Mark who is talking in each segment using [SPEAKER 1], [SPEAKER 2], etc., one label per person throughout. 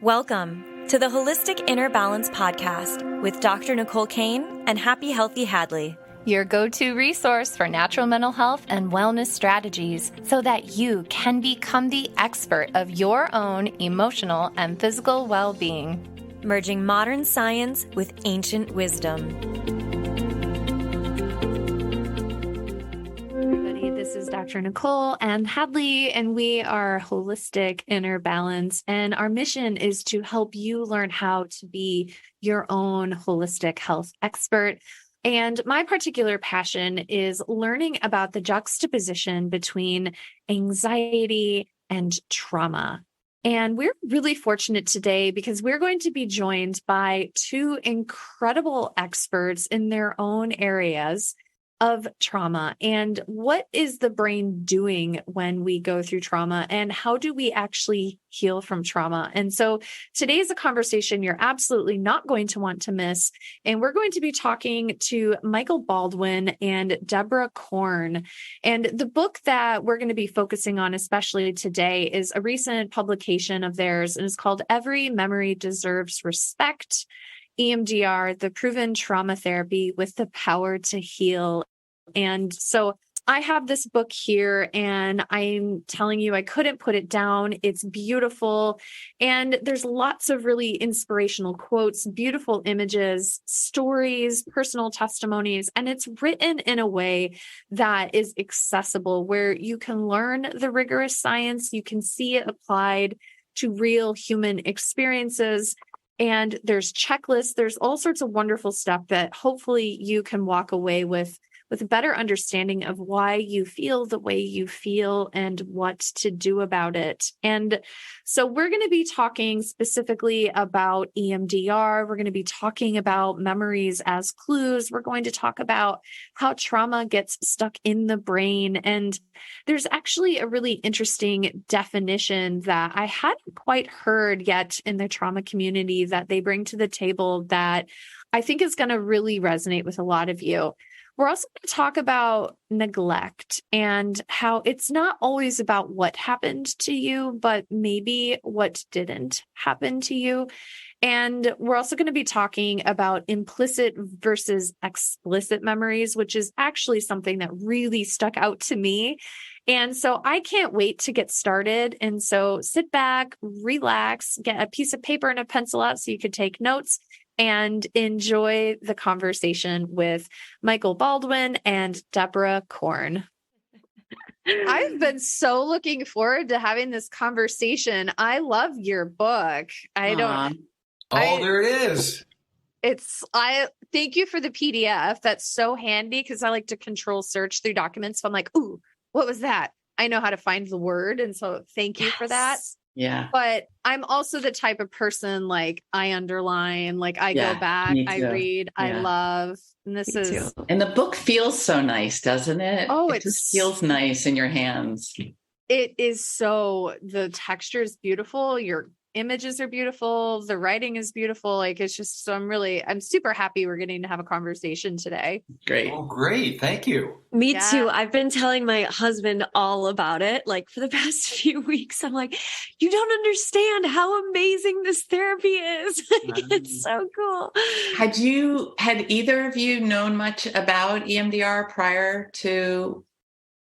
[SPEAKER 1] Welcome to the Holistic Inner Balance Podcast with Dr. Nicole Cain and Happy Healthy Hadley.
[SPEAKER 2] Your go-to resource for natural mental health and wellness strategies so that you can become the expert of your own emotional and physical well-being.
[SPEAKER 1] Merging modern science with ancient wisdom.
[SPEAKER 2] This is Dr. Nicole and Hadley, and we are Holistic Inner Balance. And our mission is to help you learn how to be your own holistic health expert. And my particular passion is learning about the juxtaposition between anxiety and trauma. And we're really fortunate today because we're going to be joined by two incredible experts in their own areas of trauma and what is the brain doing when we go through trauma and how do we actually heal from trauma. And so today is a conversation you're absolutely not going to want to miss. And we're going to be talking to Michael Baldwin and Deborah Korn. And the book that we're going to be focusing on, especially today, is a recent publication of theirs, and it's called Every Memory Deserves Respect. EMDR, the proven trauma therapy with the power to heal. And so I have this book here and I'm telling you, I couldn't put it down. It's beautiful. And there's lots of really inspirational quotes, beautiful images, stories, personal testimonies, and it's written in a way that is accessible where you can learn the rigorous science, you can see it applied to real human experiences. And there's checklists, there's all sorts of wonderful stuff that hopefully you can walk away with a better understanding of why you feel the way you feel and what to do about it. And so we're going to be talking specifically about EMDR. We're going to be talking about memories as clues. We're going to talk about how trauma gets stuck in the brain. And there's actually a really interesting definition that I hadn't quite heard yet in the trauma community that they bring to the table that I think is going to really resonate with a lot of you. We're also going to talk about neglect and how it's not always about what happened to you, but maybe what didn't happen to you. And we're also going to be talking about implicit versus explicit memories, which is actually something that really stuck out to me. And so I can't wait to get started. And so sit back, relax, get a piece of paper and a pencil out so you could take notes and enjoy the conversation with Michael Baldwin and Deborah Korn. I've been so looking forward to having this conversation. I love your book.
[SPEAKER 3] There it is.
[SPEAKER 2] I thank you for the PDF. That's so handy because I like to control search through documents. So I'm like, ooh, what was that? I know how to find the word. And so thank you for that.
[SPEAKER 4] Yeah.
[SPEAKER 2] But I'm also the type of person, like I underline, like I go back, I read, I love, and this is.
[SPEAKER 4] And the book feels so nice, doesn't it?
[SPEAKER 2] Oh,
[SPEAKER 4] it just feels nice in your hands.
[SPEAKER 2] It is so, the texture is beautiful. Your images are beautiful. The writing is beautiful. Like it's just, so I'm super happy we're getting to have a conversation today.
[SPEAKER 4] Great.
[SPEAKER 3] Oh, great. Thank you.
[SPEAKER 1] Me too. I've been telling my husband all about it. Like for the past few weeks, I'm like, you don't understand how amazing this therapy is. It's so cool.
[SPEAKER 4] Had either of you known much about EMDR prior to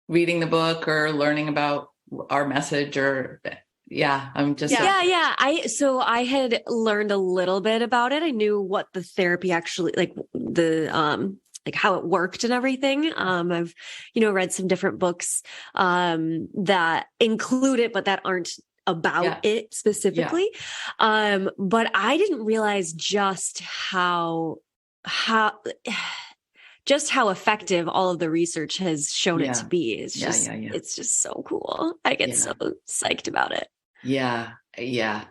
[SPEAKER 4] reading the book or learning about our message or... Yeah, I'm just...
[SPEAKER 1] Yeah. I had learned a little bit about it. I knew what the therapy actually, like how it worked and everything. I've, read some different books that include it, but that aren't about it specifically. Yeah. But I didn't realize just how effective all of the research has shown it to be. It's just, it's just so cool. I get so psyched about it.
[SPEAKER 4] Yeah.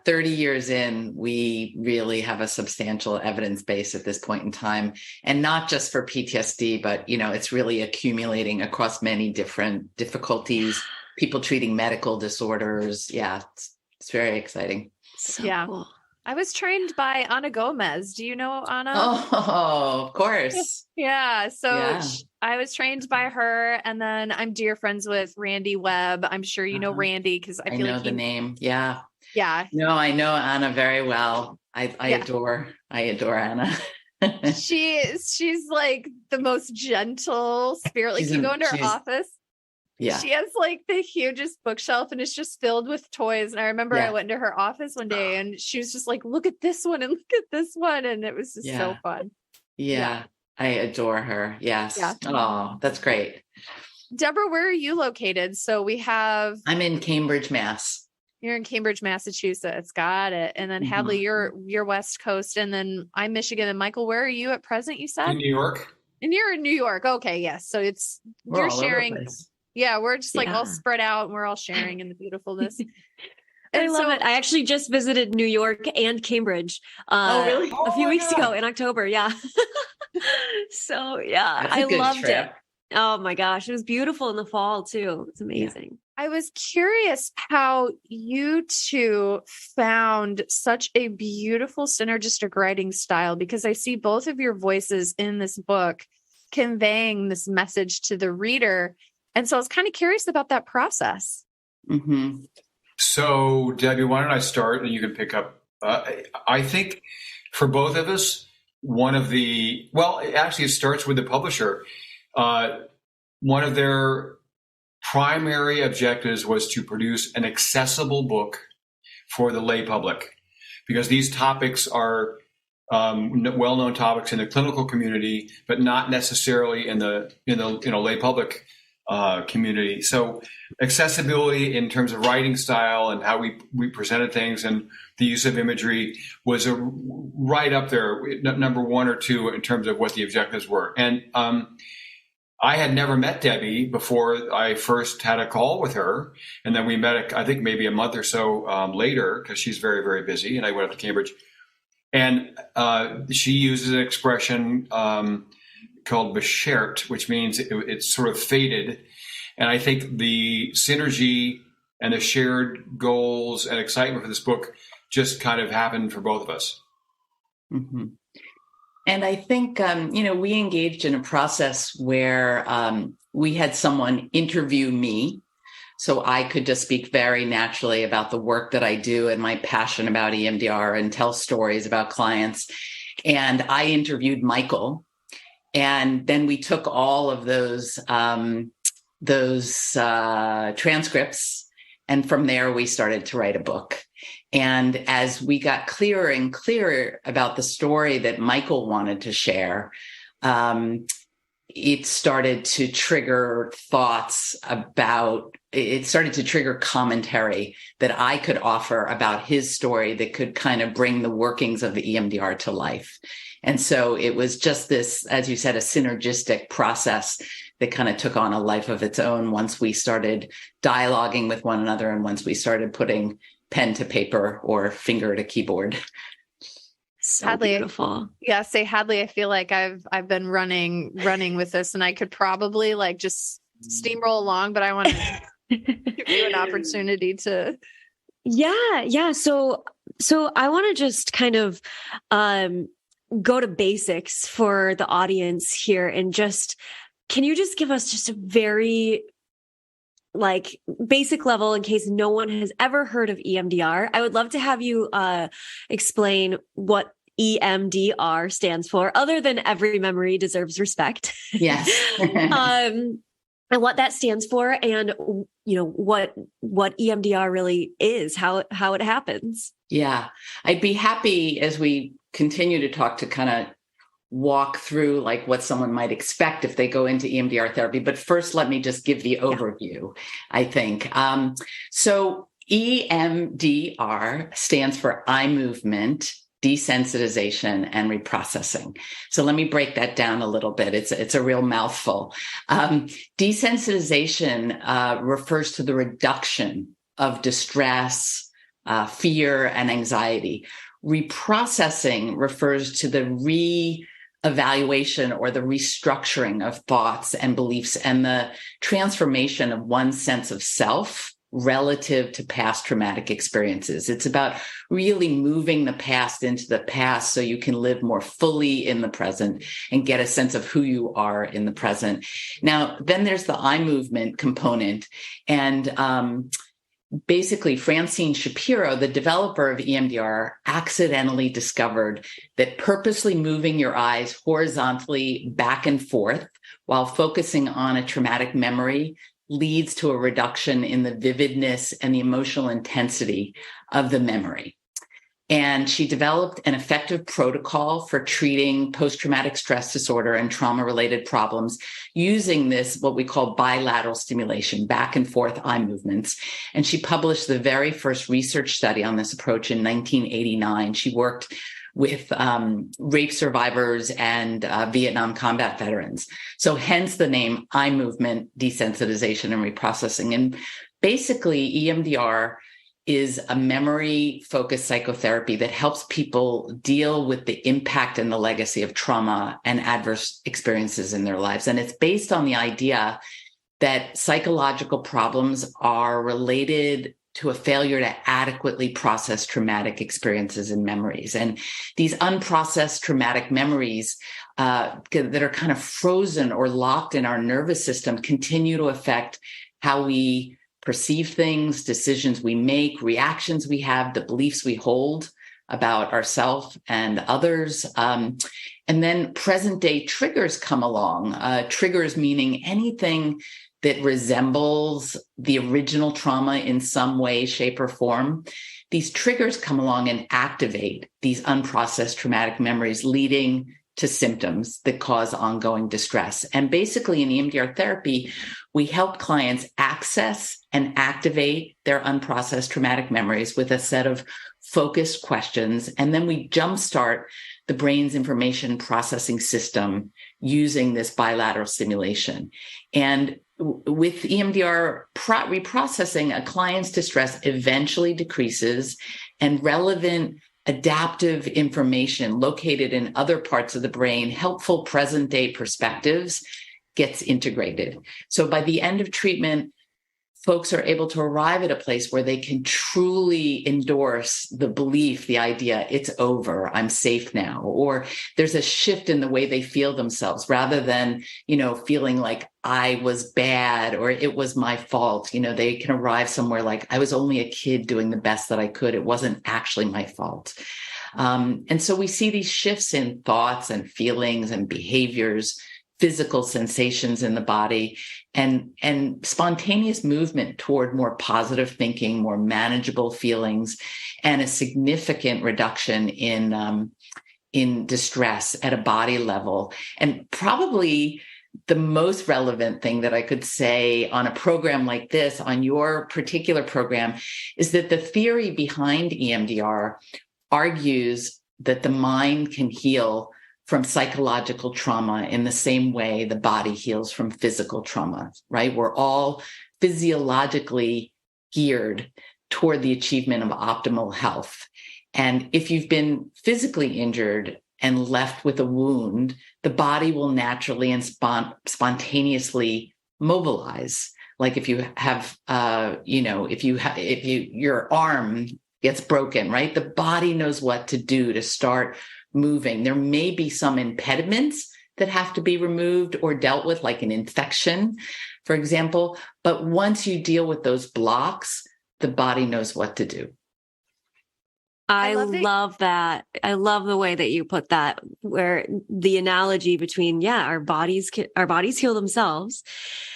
[SPEAKER 4] 30 years in, we really have a substantial evidence base at this point in time. And not just for PTSD, but, it's really accumulating across many different difficulties, people treating medical disorders. Yeah, it's very exciting.
[SPEAKER 1] So cool.
[SPEAKER 2] I was trained by Ana Gomez. Do you know Ana?
[SPEAKER 4] Oh, of course.
[SPEAKER 2] Yeah. So I was trained by her, and then I'm dear friends with Randy Webb. I'm sure you know Randy because I feel
[SPEAKER 4] know the name. Yeah.
[SPEAKER 2] Yeah.
[SPEAKER 4] No, I know Anna very well. I adore Anna.
[SPEAKER 2] She's like the most gentle spirit. Like you go into her office.
[SPEAKER 4] Yeah.
[SPEAKER 2] She has like the hugest bookshelf and it's just filled with toys. And I remember I went into her office one day and she was just like, look at this one and look at this one. And it was just so fun.
[SPEAKER 4] Yeah. I adore her. Yes.
[SPEAKER 2] Yeah.
[SPEAKER 4] Oh, that's great.
[SPEAKER 2] Deborah, where are you located? So I'm
[SPEAKER 4] in Cambridge, Mass.
[SPEAKER 2] You're in Cambridge, Massachusetts. Got it. And then Hadley, you're West Coast, and then I'm Michigan. And Michael, where are you at present? You said
[SPEAKER 3] in New York.
[SPEAKER 2] And you're in New York. Okay, yes. So you're sharing. Yeah, we're just like all spread out, and we're all sharing in the beautifulness.
[SPEAKER 1] I love it. I actually just visited New York and Cambridge.
[SPEAKER 4] Really?
[SPEAKER 1] A few weeks ago in October. Yeah. So I loved it. Oh my gosh. It was beautiful in the fall too. It's amazing. Yeah.
[SPEAKER 2] I was curious how you two found such a beautiful synergistic writing style, because I see both of your voices in this book conveying this message to the reader. And so I was kind of curious about that process.
[SPEAKER 4] Mm-hmm.
[SPEAKER 3] So Debbie, why don't I start and you can pick up? I think for both of us, actually it starts with the publisher. One of their primary objectives was to produce an accessible book for the lay public, because these topics are well-known topics in the clinical community, but not necessarily in the lay public community. So accessibility in terms of writing style and how we presented things and the use of imagery was right up there, number 1 or 2 in terms of what the objectives were. And I had never met Debbie before I first had a call with her. And then we met, I think maybe a month or so later, because she's very, very busy. And I went up to Cambridge. And she uses an expression called beshert, which means it's sort of faded. And I think the synergy and the shared goals and excitement for this book just kind of happened for both of us.
[SPEAKER 4] Mm-hmm. And I think, we engaged in a process where we had someone interview me so I could just speak very naturally about the work that I do and my passion about EMDR and tell stories about clients. And I interviewed Michael. And then we took all of those transcripts. And from there, we started to write a book. And as we got clearer and clearer about the story that Michael wanted to share, it started to trigger commentary that I could offer about his story that could kind of bring the workings of the EMDR to life. And so it was just this, as you said, a synergistic process that kind of took on a life of its own once we started dialoguing with one another and once we started putting pen to paper or finger to keyboard.
[SPEAKER 1] So
[SPEAKER 2] Hadley,
[SPEAKER 1] beautiful.
[SPEAKER 2] Yeah, say Hadley, I feel like I've been running with this and I could probably like just steamroll along, but I want to give you an opportunity to.
[SPEAKER 1] Yeah. So I want to just kind of go to basics for the audience here and can you just give us just a very basic level in case no one has ever heard of EMDR? I would love to have you explain what EMDR stands for, other than every memory deserves respect.
[SPEAKER 4] Yes.
[SPEAKER 1] And what that stands for, and what EMDR really is, how it happens.
[SPEAKER 4] Yeah, I'd be happy as we continue to talk to kind of walk through what someone might expect if they go into EMDR therapy. But first, let me just give the overview, I think. So EMDR stands for eye movement, desensitization, and reprocessing. So let me break that down a little bit. It's a real mouthful. Desensitization refers to the reduction of distress, fear, and anxiety. Reprocessing refers to the re-evaluation or the restructuring of thoughts and beliefs and the transformation of one's sense of self relative to past traumatic experiences. It's about really moving the past into the past so you can live more fully in the present and get a sense of who you are in the present. Now, then there's the eye movement component. And basically Francine Shapiro, the developer of EMDR, accidentally discovered that purposely moving your eyes horizontally back and forth while focusing on a traumatic memory leads to a reduction in the vividness and the emotional intensity of the memory. And she developed an effective protocol for treating post-traumatic stress disorder and trauma-related problems using this, what we call bilateral stimulation, back and forth eye movements. And she published the very first research study on this approach in 1989. She worked with rape survivors and Vietnam combat veterans. So hence the name eye movement desensitization and reprocessing. And basically EMDR is a memory-focused psychotherapy that helps people deal with the impact and the legacy of trauma and adverse experiences in their lives. And it's based on the idea that psychological problems are related to a failure to adequately process traumatic experiences and memories. And these unprocessed traumatic memories that are kind of frozen or locked in our nervous system continue to affect how we perceive things, decisions we make, reactions we have, the beliefs we hold about ourselves and others. And then present day triggers come along, triggers meaning anything that resembles the original trauma in some way, shape, or form. These triggers come along and activate these unprocessed traumatic memories, leading to symptoms that cause ongoing distress. And basically in EMDR therapy, we help clients access and activate their unprocessed traumatic memories with a set of focused questions. And then we jumpstart the brain's information processing system using this bilateral stimulation. And with EMDR reprocessing, a client's distress eventually decreases and relevant adaptive information located in other parts of the brain, helpful present day perspectives, gets integrated. So by the end of treatment, folks are able to arrive at a place where they can truly endorse the belief, the idea, it's over, I'm safe now, or there's a shift in the way they feel themselves rather than, feeling like I was bad or it was my fault. They can arrive somewhere like I was only a kid doing the best that I could. It wasn't actually my fault. And so we see these shifts in thoughts and feelings and behaviors, physical sensations in the body, and spontaneous movement toward more positive thinking, more manageable feelings, and a significant reduction in distress at a body level. And probably the most relevant thing that I could say on a program like this, on your particular program, is that the theory behind EMDR argues that the mind can heal from psychological trauma in the same way the body heals from physical trauma, right? We're all physiologically geared toward the achievement of optimal health. And if you've been physically injured and left with a wound, the body will naturally and spontaneously mobilize. Like if you have, your arm gets broken, right? The body knows what to do to start moving. There may be some impediments that have to be removed or dealt with, like an infection, for example. But once you deal with those blocks, the body knows what to do.
[SPEAKER 1] I love that. I love the way that you put that, where the analogy between, our bodies heal themselves.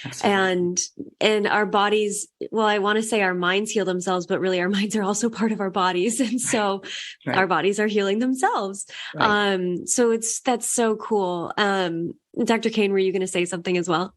[SPEAKER 1] Absolutely. And our bodies, well, I want to say our minds heal themselves, but really our minds are also part of our bodies. And so right. Our bodies are healing themselves. Right. So that's so cool. Dr. Cain, were you going to say something as well?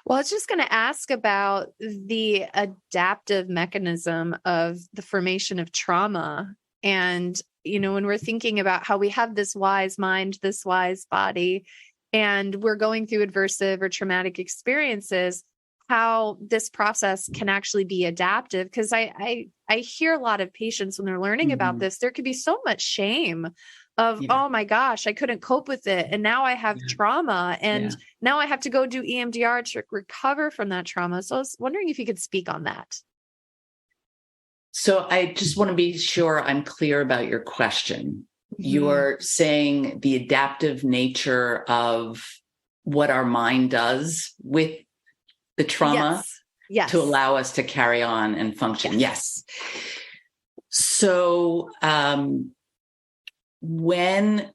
[SPEAKER 2] Well, I was just going to ask about the adaptive mechanism of the formation of trauma. And, when we're thinking about how we have this wise mind, this wise body, and we're going through adversive or traumatic experiences, how this process can actually be adaptive. Because I hear a lot of patients when they're learning about this, there could be so much shame of, oh my gosh, I couldn't cope with it. And now I have trauma and now I have to go do EMDR to recover from that trauma. So I was wondering if you could speak on that.
[SPEAKER 4] So I just want to be sure I'm clear about your question. You're saying the adaptive nature of what our mind does with the trauma.
[SPEAKER 2] Yes.
[SPEAKER 4] To allow us to carry on and function. Yes. So when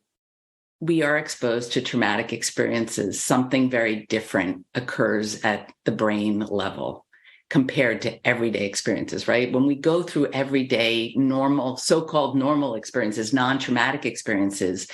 [SPEAKER 4] we are exposed to traumatic experiences, something very different occurs at the brain level compared to everyday experiences, right? When we go through everyday normal, so-called normal experiences, non-traumatic experiences,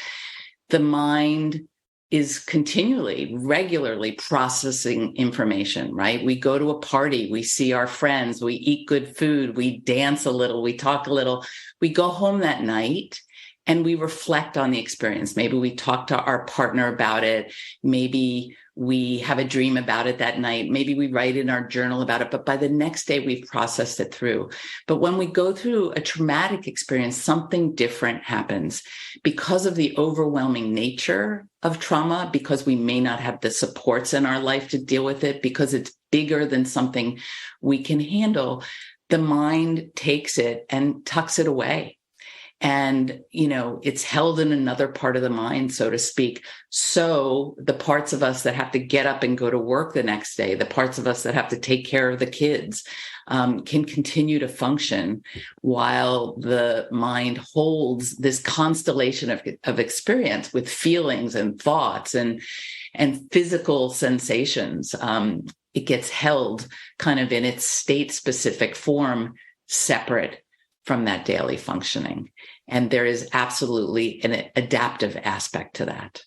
[SPEAKER 4] the mind is continually, regularly processing information, right? We go to a party, we see our friends, we eat good food, we dance a little, we talk a little. We go home that night and we reflect on the experience. Maybe we talk to our partner about it. Maybe we have a dream about it that night. Maybe we write in our journal about it. But by the next day, we've processed it through. But when we go through a traumatic experience, something different happens because of the overwhelming nature of trauma, because we may not have the supports in our life to deal with it, because it's bigger than something we can handle. The mind takes it and tucks it away. And, it's held in another part of the mind, so to speak. So the parts of us that have to get up and go to work the next day, the parts of us that have to take care of the kids, can continue to function while the mind holds this constellation of experience with feelings and thoughts and physical sensations. It gets held kind of in its state-specific form, separate from that daily functioning. And there is absolutely an adaptive aspect to that.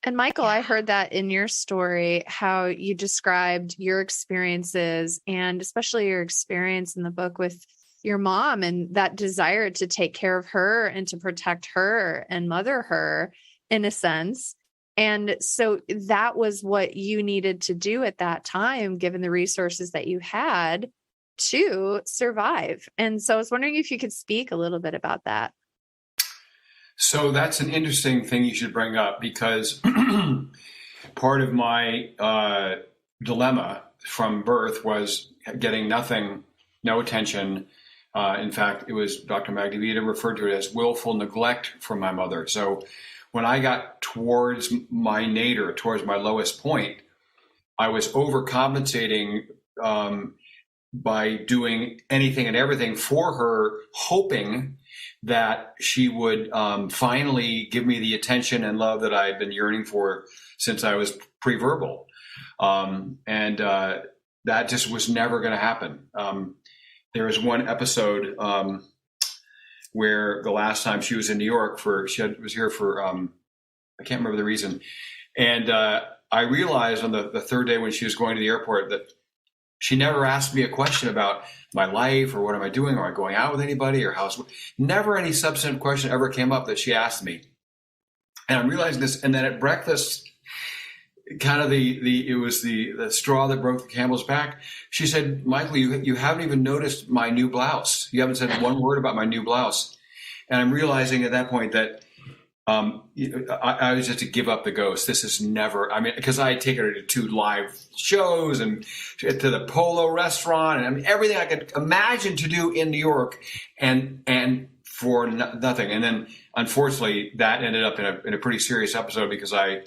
[SPEAKER 2] And Michael, I heard that in your story, how you described your experiences and especially your experience in the book with your mom and that desire to take care of her and to protect her and mother her in a sense. And so that was what you needed to do at that time, given the resources that you had to survive. And so I was wondering if you could speak a little bit about that.
[SPEAKER 3] So that's an interesting thing you should bring up, because part of my dilemma from birth was getting nothing, no attention. In fact, it was Dr. Magdavita referred to it as willful neglect from my mother. So when I got towards my nadir, towards my lowest point, I was overcompensating by doing anything and everything for her, hoping that she would finally give me the attention and love that I had been yearning for since I was pre-verbal. And that just was never going to happen. There was one episode where the last time she was in New York was here for, I can't remember the reason. And I realized on the third day when she was going to the airport that she never asked me a question about my life or what am I doing? Or am I going out with anybody or how's, never any substantive question ever came up that she asked me. And I'm realizing this. And then at breakfast, kind of it was the straw that broke the camel's back. She said, Michael, you haven't even noticed my new blouse. You haven't said one word about my new blouse. And I'm realizing at that point that I was just to give up the ghost. This is never, because I had taken her to 2 live shows and to the Polo restaurant and everything I could imagine to do in New York and for nothing. And then unfortunately that ended up in a pretty serious episode because I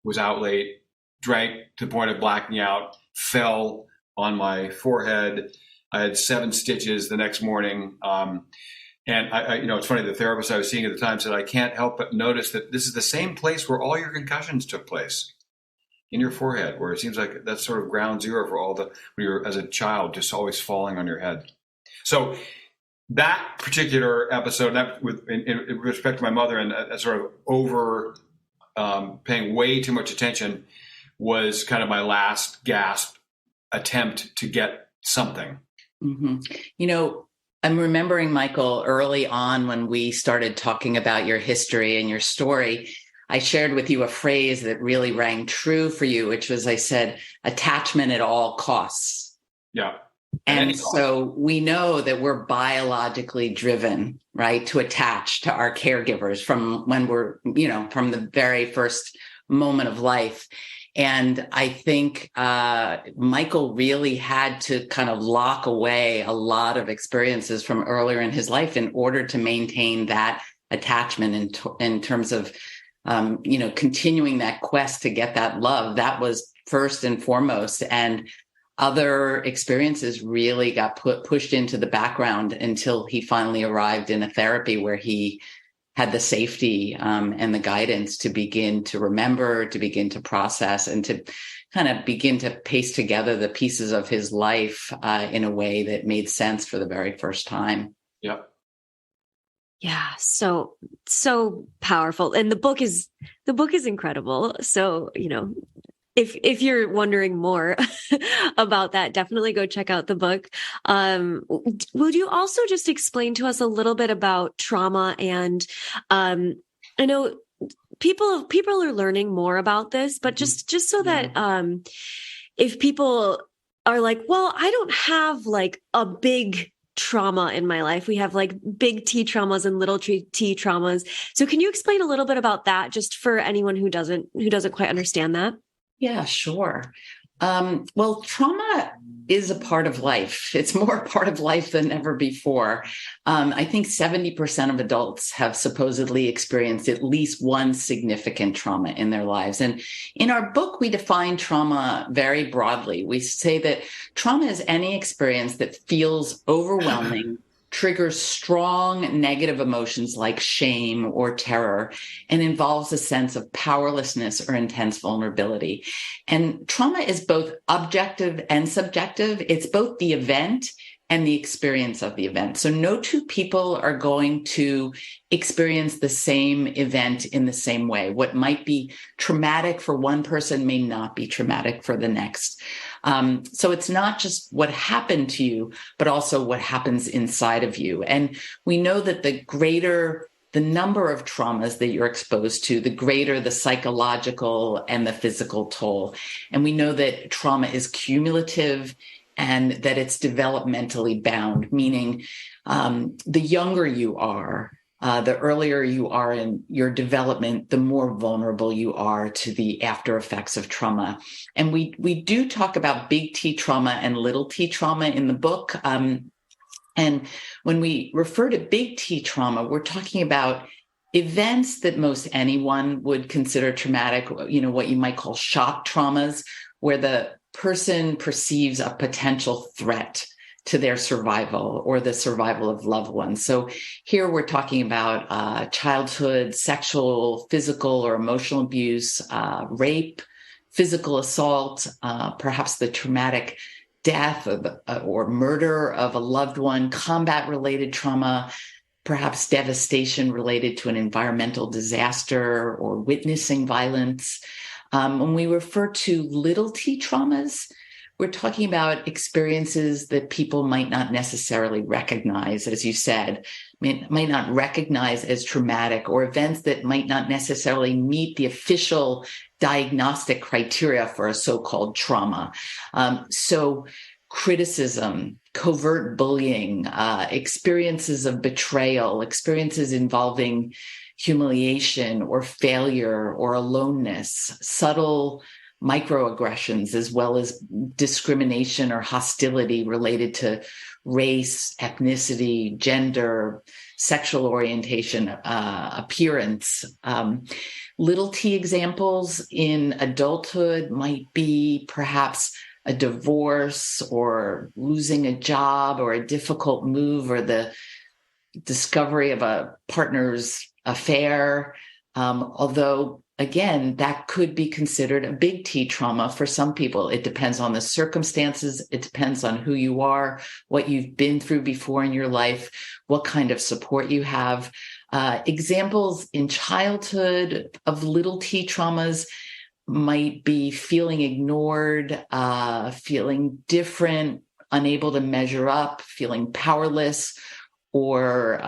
[SPEAKER 3] was out late, drank to the point of blacking out, fell on my forehead. I had 7 stitches the next morning. And I it's funny, the therapist I was seeing at the time said, I can't help but notice that this is the same place where all your concussions took place, in your forehead, where it seems like that's sort of ground zero for all when you're as a child, just always falling on your head. So that particular episode, in respect to my mother and sort of over paying way too much attention, was kind of my last gasp attempt to get something.
[SPEAKER 4] Mm-hmm. I'm remembering, Michael, early on when we started talking about your history and your story, I shared with you a phrase that really rang true for you, which was, I said, attachment at all costs.
[SPEAKER 3] Yeah.
[SPEAKER 4] And so we know that we're biologically driven, right, to attach to our caregivers from when we're, from the very first moment of life. And I think Michael really had to kind of lock away a lot of experiences from earlier in his life in order to maintain that attachment in terms of, continuing that quest to get that love. That was first and foremost. And other experiences really got pushed into the background until he finally arrived in a therapy where he had the safety and the guidance to begin to remember, to begin to process, and to kind of begin to paste together the pieces of his life in a way that made sense for the very first time.
[SPEAKER 3] Yep.
[SPEAKER 1] Yeah, so powerful. And the book is incredible. So, if you're wondering more about that, definitely go check out the book. Would you also just explain to us a little bit about trauma? And I know people are learning more about this, but just so that if people are like, well, I don't have like a big trauma in my life. We have like big T traumas and little T traumas. So can you explain a little bit about that just for anyone who doesn't quite understand that?
[SPEAKER 4] Yeah, sure. Well, trauma is a part of life. It's more a part of life than ever before. I think 70% of adults have supposedly experienced at least one significant trauma in their lives. And in our book, we define trauma very broadly. We say that trauma is any experience that feels overwhelming, triggers strong negative emotions like shame or terror, and involves a sense of powerlessness or intense vulnerability. And trauma is both objective and subjective. It's both the event and the experience of the event. So no two people are going to experience the same event in the same way. What might be traumatic for one person may not be traumatic for the next. So it's not just what happened to you, but also what happens inside of you. And we know that the greater the number of traumas that you're exposed to, the greater the psychological and the physical toll. And we know that trauma is cumulative and that it's developmentally bound, meaning the younger you are, the earlier you are in your development, the more vulnerable you are to the after effects of trauma. And we do talk about big T trauma and little t trauma in the book. And when we refer to big T trauma, we're talking about events that most anyone would consider traumatic, what you might call shock traumas, where the person perceives a potential threat to their survival or the survival of loved ones. So here we're talking about childhood, sexual, physical, or emotional abuse, rape, physical assault, perhaps the traumatic death or murder of a loved one, combat-related trauma, perhaps devastation related to an environmental disaster or witnessing violence. When we refer to little t traumas, we're talking about experiences that people might not necessarily recognize, as you said, might not recognize as traumatic, or events that might not necessarily meet the official diagnostic criteria for a so-called trauma. So criticism, covert bullying, experiences of betrayal, experiences involving humiliation or failure or aloneness, subtle microaggressions, as well as discrimination or hostility related to race, ethnicity, gender, sexual orientation, appearance. Little t examples in adulthood might be perhaps a divorce or losing a job or a difficult move or the discovery of a partner's affair. Although, again, that could be considered a big T trauma for some people. It depends on the circumstances. It depends on who you are, what you've been through before in your life, what kind of support you have. Examples in childhood of little T traumas might be feeling ignored, feeling different, unable to measure up, feeling powerless, or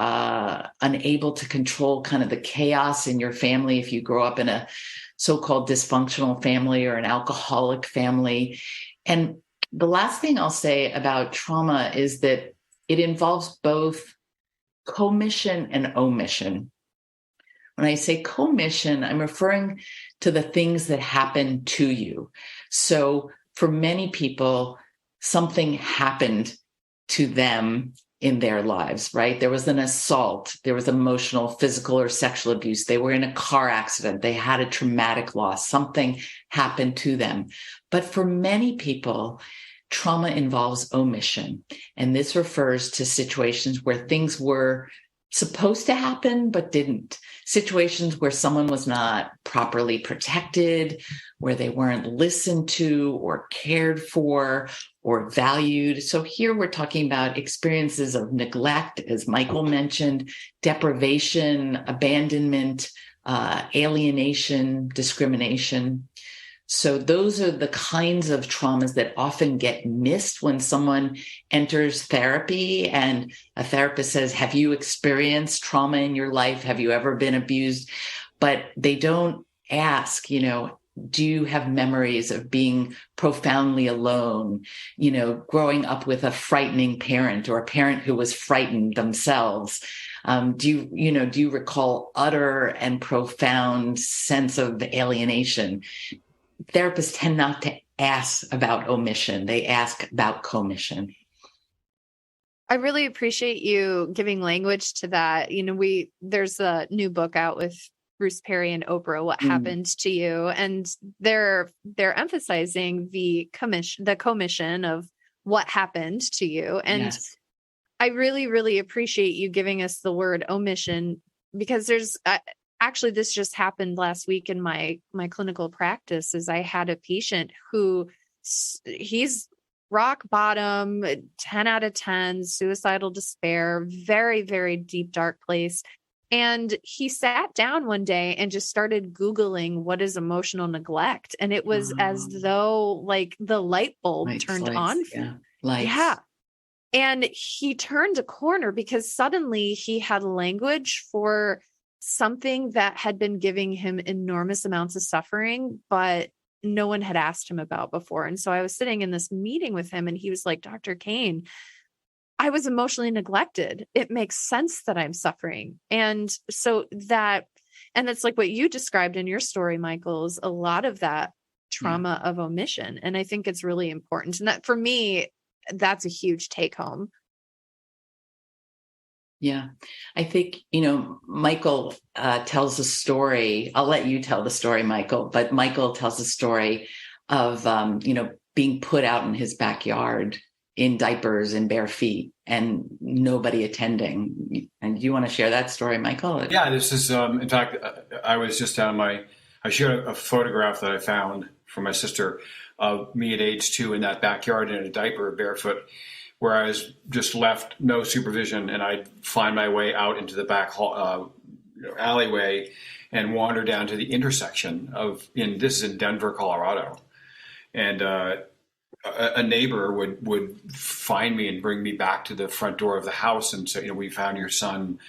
[SPEAKER 4] unable to control kind of the chaos in your family if you grow up in a so-called dysfunctional family or an alcoholic family. And the last thing I'll say about trauma is that it involves both commission and omission. When I say commission, I'm referring to the things that happen to you. So for many people, something happened to them in their lives, right? There was an assault, there was emotional, physical, or sexual abuse. They were in a car accident. They had a traumatic loss. Something happened to them. But for many people, trauma involves omission. And this refers to situations where things were supposed to happen, but didn't. Situations where someone was not properly protected, where they weren't listened to or cared for or valued. So here we're talking about experiences of neglect, as Michael mentioned, deprivation, abandonment, alienation, discrimination. So those are the kinds of traumas that often get missed when someone enters therapy and a therapist says, have you experienced trauma in your life? Have you ever been abused? But they don't ask, do you have memories of being profoundly alone, growing up with a frightening parent or a parent who was frightened themselves? Do you recall utter and profound sense of alienation? Therapists tend not to ask about omission. They ask about commission.
[SPEAKER 2] I really appreciate you giving language to that. There's a new book out with Bruce Perry and Oprah, What Happened to You? And they're emphasizing the commission of what happened to you. And yes. I really, really appreciate you giving us the word omission, because there's actually, this just happened last week in my clinical practice. Is I had a patient who he's rock bottom, 10 out of 10, suicidal despair, very, very deep, dark place. And he sat down one day and just started Googling what is emotional neglect. And it was as though like the light bulb turned on. Yeah. And he turned a corner because suddenly he had language for something that had been giving him enormous amounts of suffering, but no one had asked him about before. And so I was sitting in this meeting with him and he was like, Dr. Cain, I was emotionally neglected. It makes sense that I'm suffering. And so it's like what you described in your story, Michael, is a lot of that trauma of omission. And I think it's really important. And that for me, that's a huge take home.
[SPEAKER 4] Yeah, I think, Michael tells a story. I'll let you tell the story, Michael, but Michael tells a story of, being put out in his backyard in diapers and bare feet and nobody attending. And do you want to share that story, Michael?
[SPEAKER 3] Yeah, this is, in fact, I was just I shared a photograph that I found from my sister of me at age 2 in that backyard in a diaper, barefoot, where I was just left, no supervision, and I'd find my way out into the back alleyway and wander down to the intersection this is in Denver, Colorado. And a neighbor would find me and bring me back to the front door of the house and say, we found your son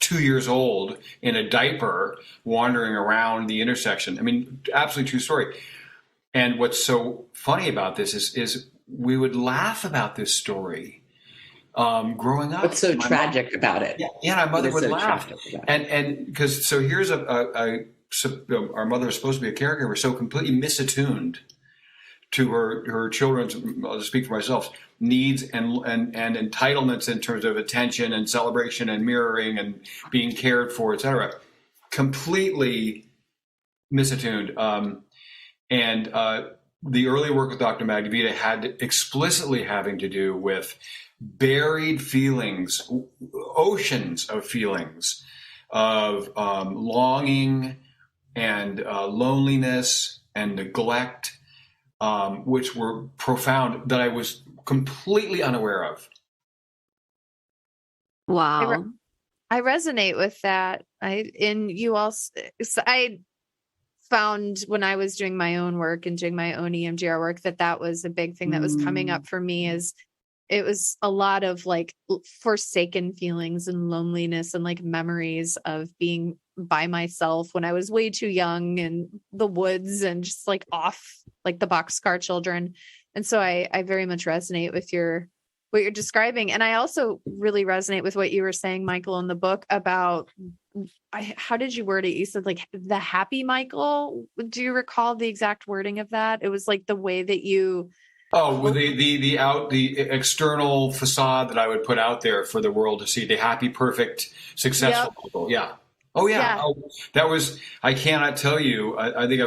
[SPEAKER 3] 2 years old in a diaper wandering around the intersection. I mean, absolutely true story. And what's so funny about this is we would laugh about this story growing up.
[SPEAKER 4] What's so tragic about it?
[SPEAKER 3] Yeah, my mother would laugh. And because so here's our mother is supposed to be a caregiver, so completely misattuned to her children's, I'll just speak for myself, needs and entitlements in terms of attention and celebration and mirroring and being cared for, et cetera. Completely misattuned. The early work with Dr. Magdavita had explicitly having to do with buried feelings, oceans of feelings of longing and loneliness and neglect, which were profound, that I was completely unaware of.
[SPEAKER 1] Wow.
[SPEAKER 2] I resonate with that. I found when I was doing my own work and doing my own EMDR work that was a big thing that was coming up for me. Is it was a lot of like forsaken feelings and loneliness and like memories of being by myself when I was way too young in the woods and just like off like the boxcar children. And so I very much resonate with what you're describing. And I also really resonate with what you were saying, Michael, in the book about, how did you word it? You said like the happy Michael. Do you recall the exact wording of that? It was like the way that you.
[SPEAKER 3] Oh, with the external facade that I would put out there for the world to see, the happy, perfect, successful people. Yeah. Oh yeah. Yeah. Oh, that I cannot tell you. I think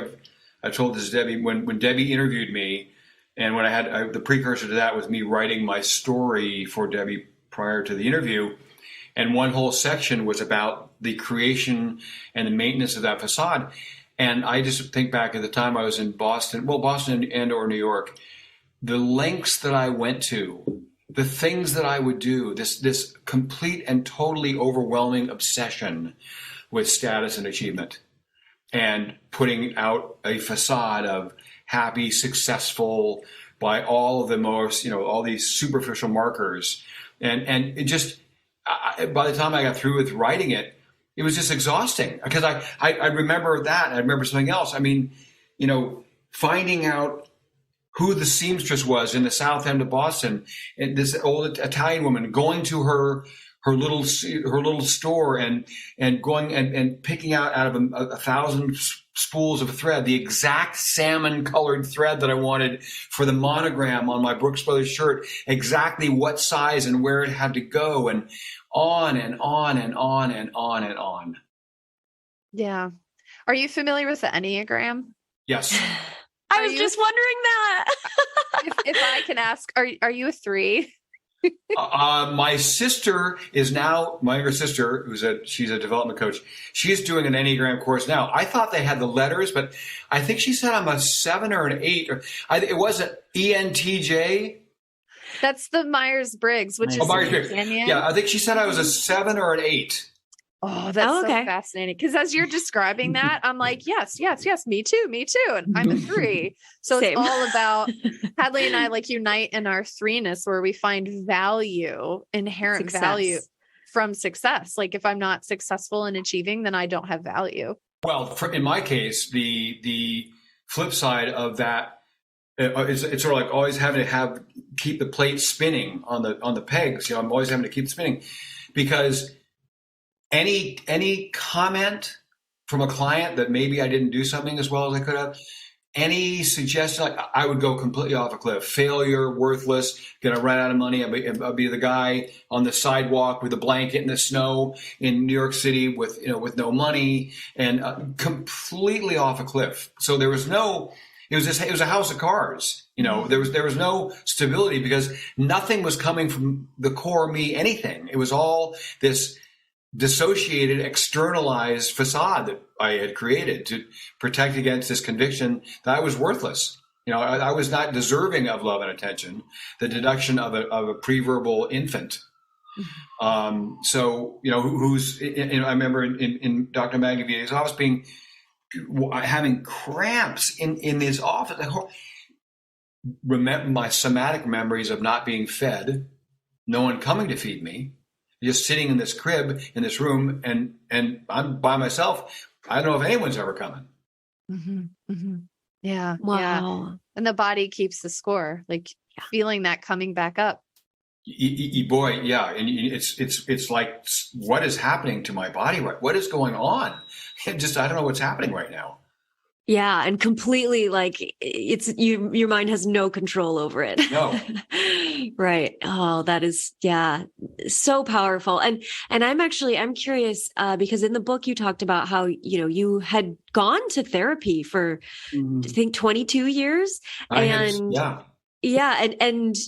[SPEAKER 3] I've told this to Debbie when Debbie interviewed me. And when the precursor to that was me writing my story for Debbie prior to the interview. And one whole section was about the creation and the maintenance of that facade. And I just think back at the time I was in Boston and or New York, the lengths that I went to, the things that I would do, this complete and totally overwhelming obsession with status and achievement, and putting out a facade of happy, successful by all of the most, all these superficial markers. And it just, by the time I got through with writing it, it was just exhausting because I remember that. I remember something else. I mean, finding out who the seamstress was in the South End of Boston, and this old Italian woman going to her little store and going and picking out of 1,000 spools of thread the exact salmon colored thread that I wanted for the monogram on my Brooks Brothers shirt, exactly what size and where it had to go, and on and on and on and on and on.
[SPEAKER 2] Yeah. Are you familiar with the Enneagram?
[SPEAKER 3] Yes.
[SPEAKER 1] I was just wondering that.
[SPEAKER 2] if I can ask, are you a 3?
[SPEAKER 3] My sister is now, my younger sister, she's a development coach. She's doing an Enneagram course now. I thought they had the letters, but I think she said I'm a 7 or an 8. It wasn't ENTJ.
[SPEAKER 2] That's the Myers-Briggs, which is
[SPEAKER 3] Myers-Briggs. Yeah, I think she said I was a 7 or an 8.
[SPEAKER 2] Oh, that's so fascinating. Because as you're describing that, I'm like, yes, me too. And I'm a 3. So Same. It's all about Hadley and I unite in our 3-ness, where we find inherent value from success. Like if I'm not successful in achieving, then I don't have value.
[SPEAKER 3] Well, in my case, the flip side of that, it's sort of like always having to keep the plate spinning on the pegs. I'm always having to keep spinning because any comment from a client that maybe I didn't do something as well as I could have, any suggestion, I would go completely off a cliff. Failure, worthless, gonna run out of money. I'll be the guy on the sidewalk with a blanket in the snow in New York City with no money, and completely off a cliff. So there was no. It was a house of cards. There was no stability because nothing was coming from the core me. Anything. It was all this dissociated, externalized facade that I had created to protect against this conviction that I was worthless. I was not deserving of love and attention, the deduction of a pre-verbal infant. So, I remember in Dr. Magavita's office having cramps in his office. Remember my somatic memories of not being fed, no one coming to feed me, just sitting in this crib in this room, and I'm by myself. I don't know if anyone's ever coming.
[SPEAKER 2] Mm-hmm, mm-hmm. Yeah.
[SPEAKER 1] Wow.
[SPEAKER 2] Yeah. And the body keeps the score, feeling that coming back up.
[SPEAKER 3] Boy, yeah. And it's like, what is happening to my body? What is going on? I don't know what's happening right now.
[SPEAKER 1] Yeah. And completely your mind has no control over it.
[SPEAKER 3] No.
[SPEAKER 1] Right. Oh, that is, so powerful. And I'm curious, because in the book you talked about how, you had gone to therapy for, I think 22 years. And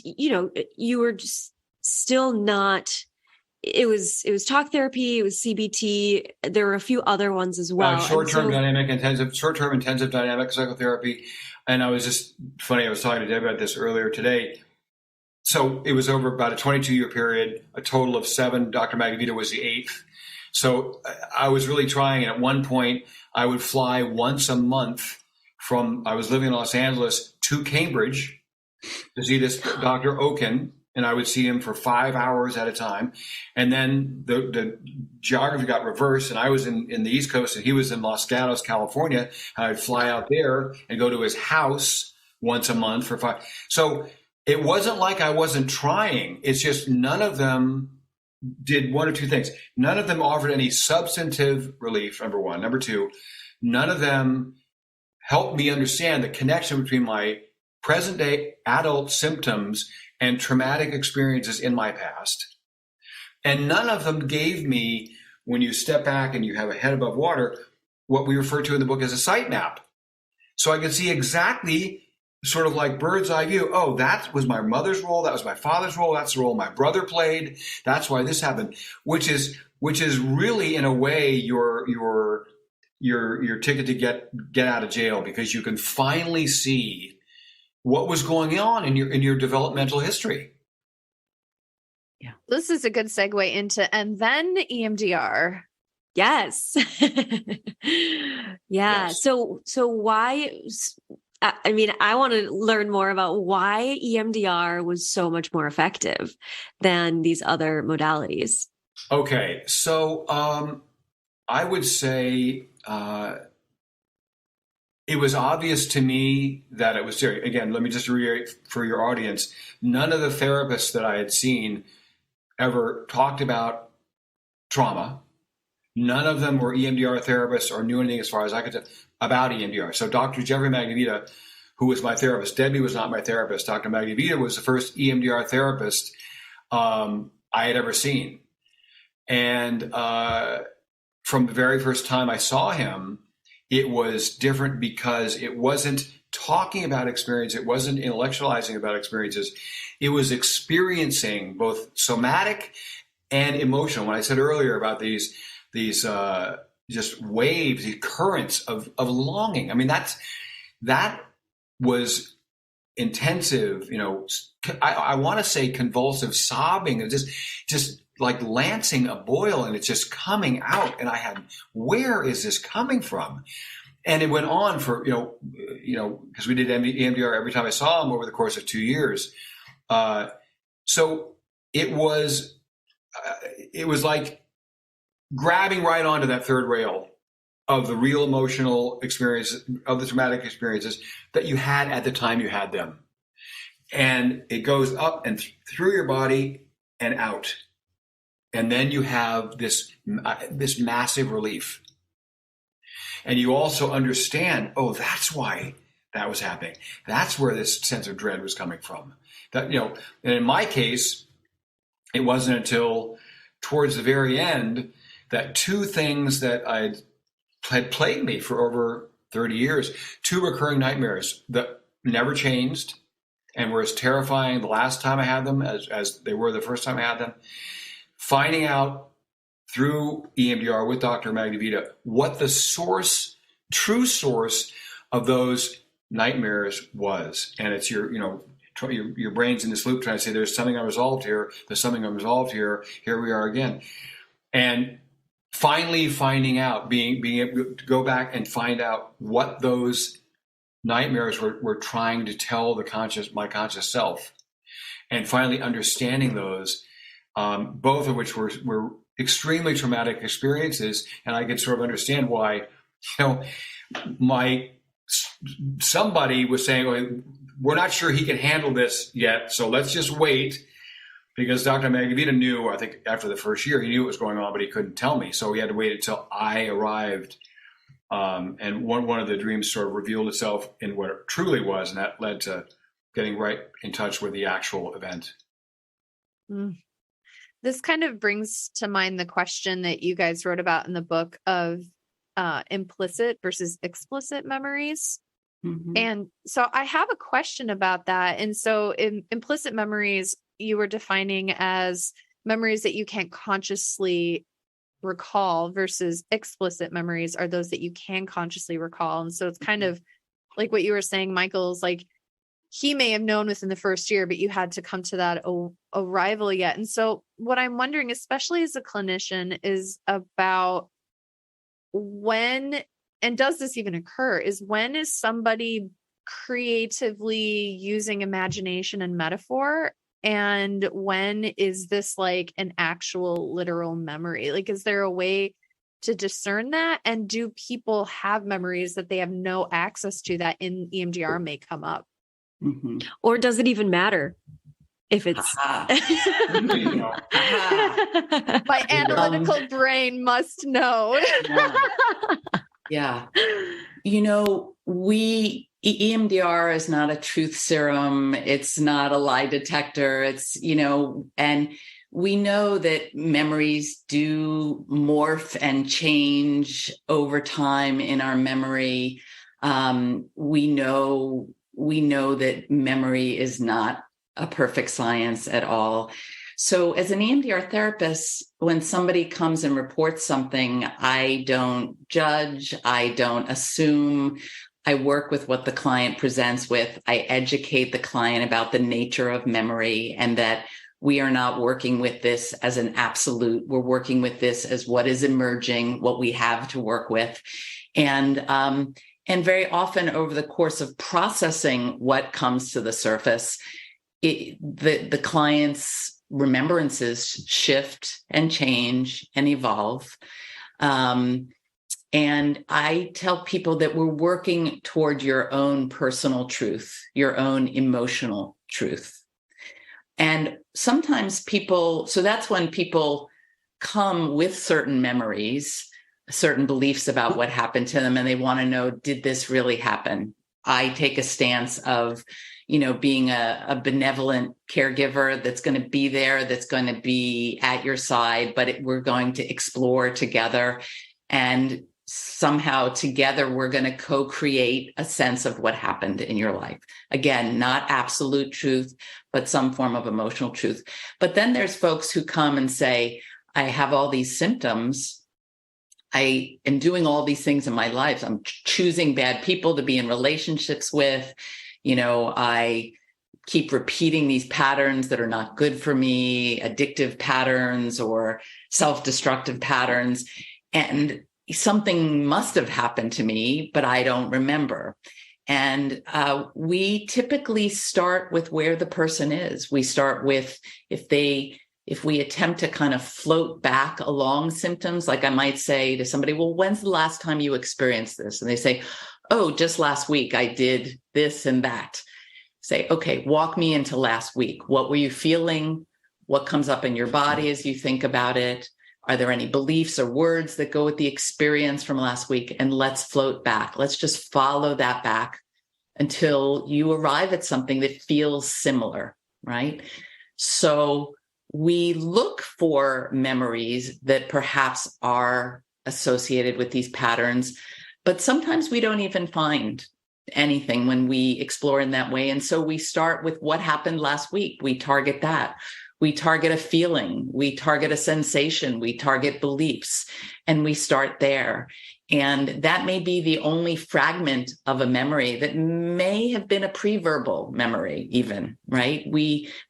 [SPEAKER 1] you were just still not, it was talk therapy, it was CBT. There were a few other ones as well.
[SPEAKER 3] Short-term intensive dynamic psychotherapy. And I was just funny. I was talking to Deborah about this earlier today. So it was over about a 22-year period, a total of 7. Dr. Magavita was the 8th. So I was really trying. And at one point I would fly once a month I was living in Los Angeles to Cambridge to see this Dr. Oken. And I would see him for 5 hours at a time. And then the geography got reversed, and I was in the East Coast and he was in Los Gatos, California. And I'd fly out there and go to his house once a month for 5. So it wasn't like I wasn't trying. It's just none of them did one or two things. None of them offered any substantive relief, number one. Number two, none of them helped me understand the connection between my present day adult symptoms and traumatic experiences in my past. And none of them gave me, when you step back and you have a head above water, what we refer to in the book as a sight map. So I could see exactly sort of like bird's eye view. Oh, that was my mother's role. That was my father's role. That's the role my brother played. That's why this happened, which is really, in a way, your ticket to get out of jail, because you can finally see what was going on in your developmental history.
[SPEAKER 2] Yeah. This is a good segue into, and then EMDR.
[SPEAKER 1] Yes. Yeah.
[SPEAKER 3] Yes.
[SPEAKER 1] So why, I mean, I want to learn more about why EMDR was so much more effective than these other modalities.
[SPEAKER 3] Okay. So, I would say, it was obvious to me that it was serious. Again, let me just reiterate for your audience, none of the therapists that I had seen ever talked about trauma. None of them were EMDR therapists or knew anything, as far as I could tell, about EMDR. So Dr. Jeffrey Magnavita, who was my therapist, Debbie was not my therapist. Dr. Magnavita was the first EMDR therapist I had ever seen. And from the very first time I saw him, it was different because it wasn't talking about experience. It wasn't intellectualizing about experiences. It was experiencing both somatic and emotional. When I said earlier about these just waves, these currents of longing. I mean, that was intensive, I want to say convulsive sobbing, and just like lancing a boil, and it's just coming out. And I had, where is this coming from? And it went on for, because we did EMDR every time I saw him over the course of 2 years. So it was like grabbing right onto that third rail of the real emotional experience, of the traumatic experiences that you had at the time you had them. And it goes up and through your body and out. And then you have this massive relief. And you also understand, oh, that's why that was happening. That's where this sense of dread was coming from. That, and in my case, it wasn't until towards the very end that two things that had plagued me for over 30 years, two recurring nightmares that never changed and were as terrifying the last time I had them as they were the first time I had them. Finding out through EMDR with Dr. Magnavita what the true source of those nightmares was. And it's your brain's in this loop trying to say, there's something unresolved here. There's something unresolved here. Here we are again. And finally finding out, being able to go back and find out what those nightmares were trying to tell my conscious self, and finally understanding those, both of which were extremely traumatic experiences. And I could sort of understand why, somebody was saying, well, we're not sure he can handle this yet, so let's just wait. Because Dr. Magnavita knew, I think after the first year, he knew what was going on, but he couldn't tell me. So he had to wait until I arrived. And one of the dreams sort of revealed itself in what it truly was. And that led to getting right in touch with the actual event.
[SPEAKER 2] This kind of brings to mind the question that you guys wrote about in the book of implicit versus explicit memories. Mm-hmm. And so I have a question about that. And so in implicit memories, you were defining as memories that you can't consciously recall, versus explicit memories are those that you can consciously recall. And so it's kind of like what you were saying, Michael, is like, he may have known within the first year, but you had to come to that arrival yet. And so what I'm wondering, especially as a clinician, is about when, and does this even occur, is when is somebody creatively using imagination and metaphor? And when is this like an actual literal memory? Like, is there a way to discern that? And do people have memories that they have no access to that in EMDR may come up?
[SPEAKER 1] Mm-hmm. Or does it even matter if it's
[SPEAKER 2] my analytical brain must know?
[SPEAKER 4] Yeah. EMDR is not a truth serum. It's not a lie detector. It's, and we know that memories do morph and change over time in our memory. We know we know that memory is not a perfect science at all. So as an EMDR therapist, when somebody comes and reports something, I don't judge, I don't assume. I work with what the client presents with. I educate the client about the nature of memory and that we are not working with this as an absolute. We're working with this as what is emerging, what we have to work with. And very often over the course of processing what comes to the surface, the client's remembrances shift and change and evolve. And I tell people that we're working toward your own personal truth, your own emotional truth. And sometimes so that's when people come with certain memories, certain beliefs about what happened to them, and they want to know, did this really happen? I take a stance of, being a benevolent caregiver that's going to be there, that's going to be at your side, but we're going to explore together. And somehow together, we're going to co-create a sense of what happened in your life. Again, not absolute truth, but some form of emotional truth. But then there's folks who come and say, I have all these symptoms. I am doing all these things in my life. I'm choosing bad people to be in relationships with. I keep repeating these patterns that are not good for me, addictive patterns or self-destructive patterns. And something must have happened to me, but I don't remember. And we typically start with where the person is. We start with if we attempt to kind of float back along symptoms, like I might say to somebody, well, when's the last time you experienced this? And they say, oh, just last week I did this and that. Say, okay, walk me into last week. What were you feeling? What comes up in your body as you think about it? Are there any beliefs or words that go with the experience from last week? And let's float back. Let's just follow that back until you arrive at something that feels similar, right? So we look for memories that perhaps are associated with these patterns, but sometimes we don't even find anything when we explore in that way. And so we start with what happened last week. We target that. We target a feeling. We target a sensation. We target beliefs, and we start there. And that may be the only fragment of a memory that may have been a pre-verbal memory even, right?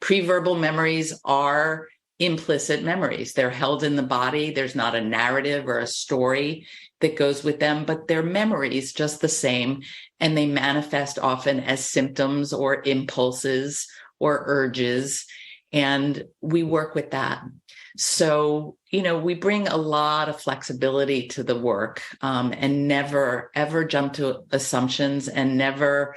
[SPEAKER 4] Pre-verbal memories are implicit memories. They're held in the body. There's not a narrative or a story that goes with them, but they're memories just the same. And they manifest often as symptoms or impulses or urges. And we work with that. So, we bring a lot of flexibility to the work, and never, ever jump to assumptions, and never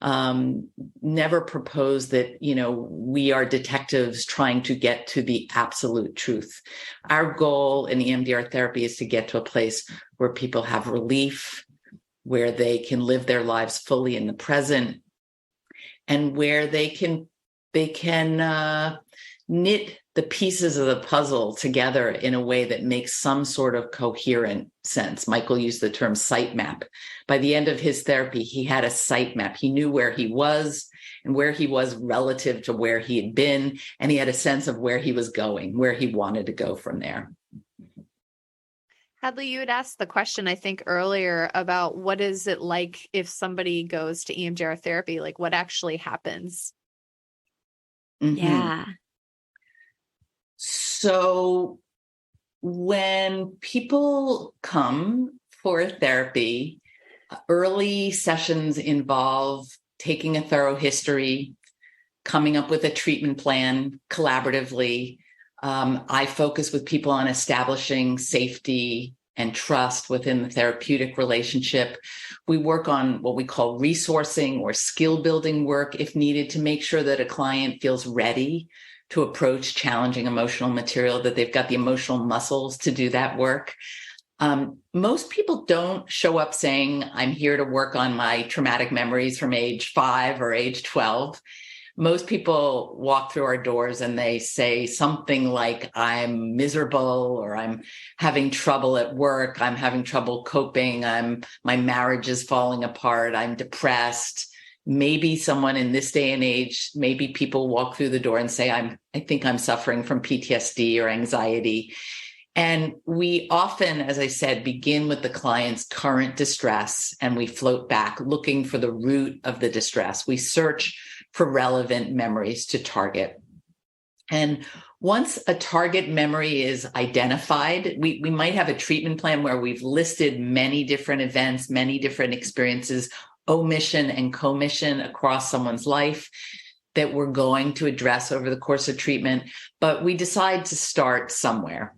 [SPEAKER 4] propose that, we are detectives trying to get to the absolute truth. Our goal in EMDR therapy is to get to a place where people have relief, where they can live their lives fully in the present, and where they can knit the pieces of the puzzle together in a way that makes some sort of coherent sense. Michael used the term sight map. By the end of his therapy, he had a sight map. He knew where he was and where he was relative to where he had been, and he had a sense of where he was going, where he wanted to go from there.
[SPEAKER 2] Hadley, you had asked the question, I think, earlier about what is it like if somebody goes to EMDR therapy, like what actually happens?
[SPEAKER 1] Mm-hmm. Yeah.
[SPEAKER 4] So when people come for therapy, early sessions involve taking a thorough history, coming up with a treatment plan collaboratively. I focus with people on establishing safety and trust within the therapeutic relationship. We work on what we call resourcing or skill building work if needed to make sure that a client feels ready to approach challenging emotional material, that they've got the emotional muscles to do that work. Most people don't show up saying, I'm here to work on my traumatic memories from age 5 or age 12. Most people walk through our doors and they say something like, I'm miserable, or I'm having trouble at work, I'm having trouble coping, my marriage is falling apart, I'm depressed, maybe someone in this day and age, maybe people walk through the door and say, I think I'm suffering from PTSD or anxiety. And we often, as I said, begin with the client's current distress, and we float back looking for the root of the distress. We search for relevant memories to target. And once a target memory is identified, we might have a treatment plan where we've listed many different events, many different experiences, omission and commission across someone's life that we're going to address over the course of treatment, but we decide to start somewhere.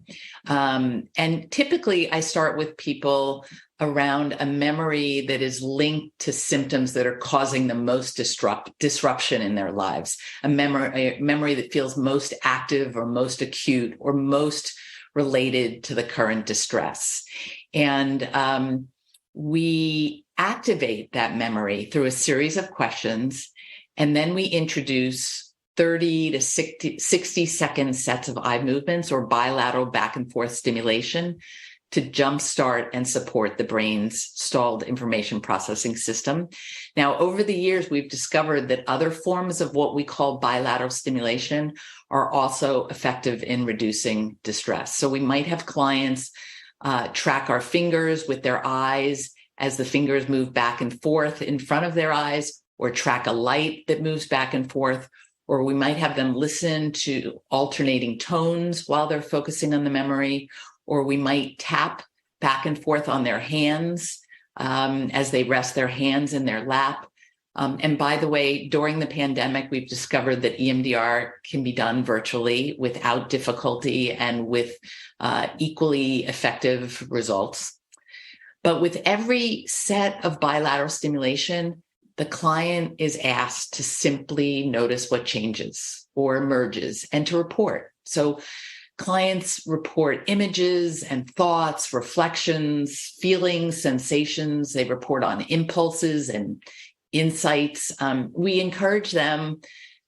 [SPEAKER 4] And typically I start with people around a memory that is linked to symptoms that are causing the most disruption in their lives, a memory that feels most active or most acute or most related to the current distress. And we activate that memory through a series of questions, and then we introduce 30 to 60-second sets of eye movements or bilateral back and forth stimulation to jumpstart and support the brain's stalled information processing system. Now, over the years, we've discovered that other forms of what we call bilateral stimulation are also effective in reducing distress. So we might have clients track our fingers with their eyes as the fingers move back and forth in front of their eyes, or track a light that moves back and forth, or we might have them listen to alternating tones while they're focusing on the memory, or we might tap back and forth on their hands as they rest their hands in their lap. And by the way, during the pandemic, we've discovered that EMDR can be done virtually without difficulty and with equally effective results. But with every set of bilateral stimulation, the client is asked to simply notice what changes or emerges and to report. So clients report images and thoughts, reflections, feelings, sensations. They report on impulses and insights. We encourage them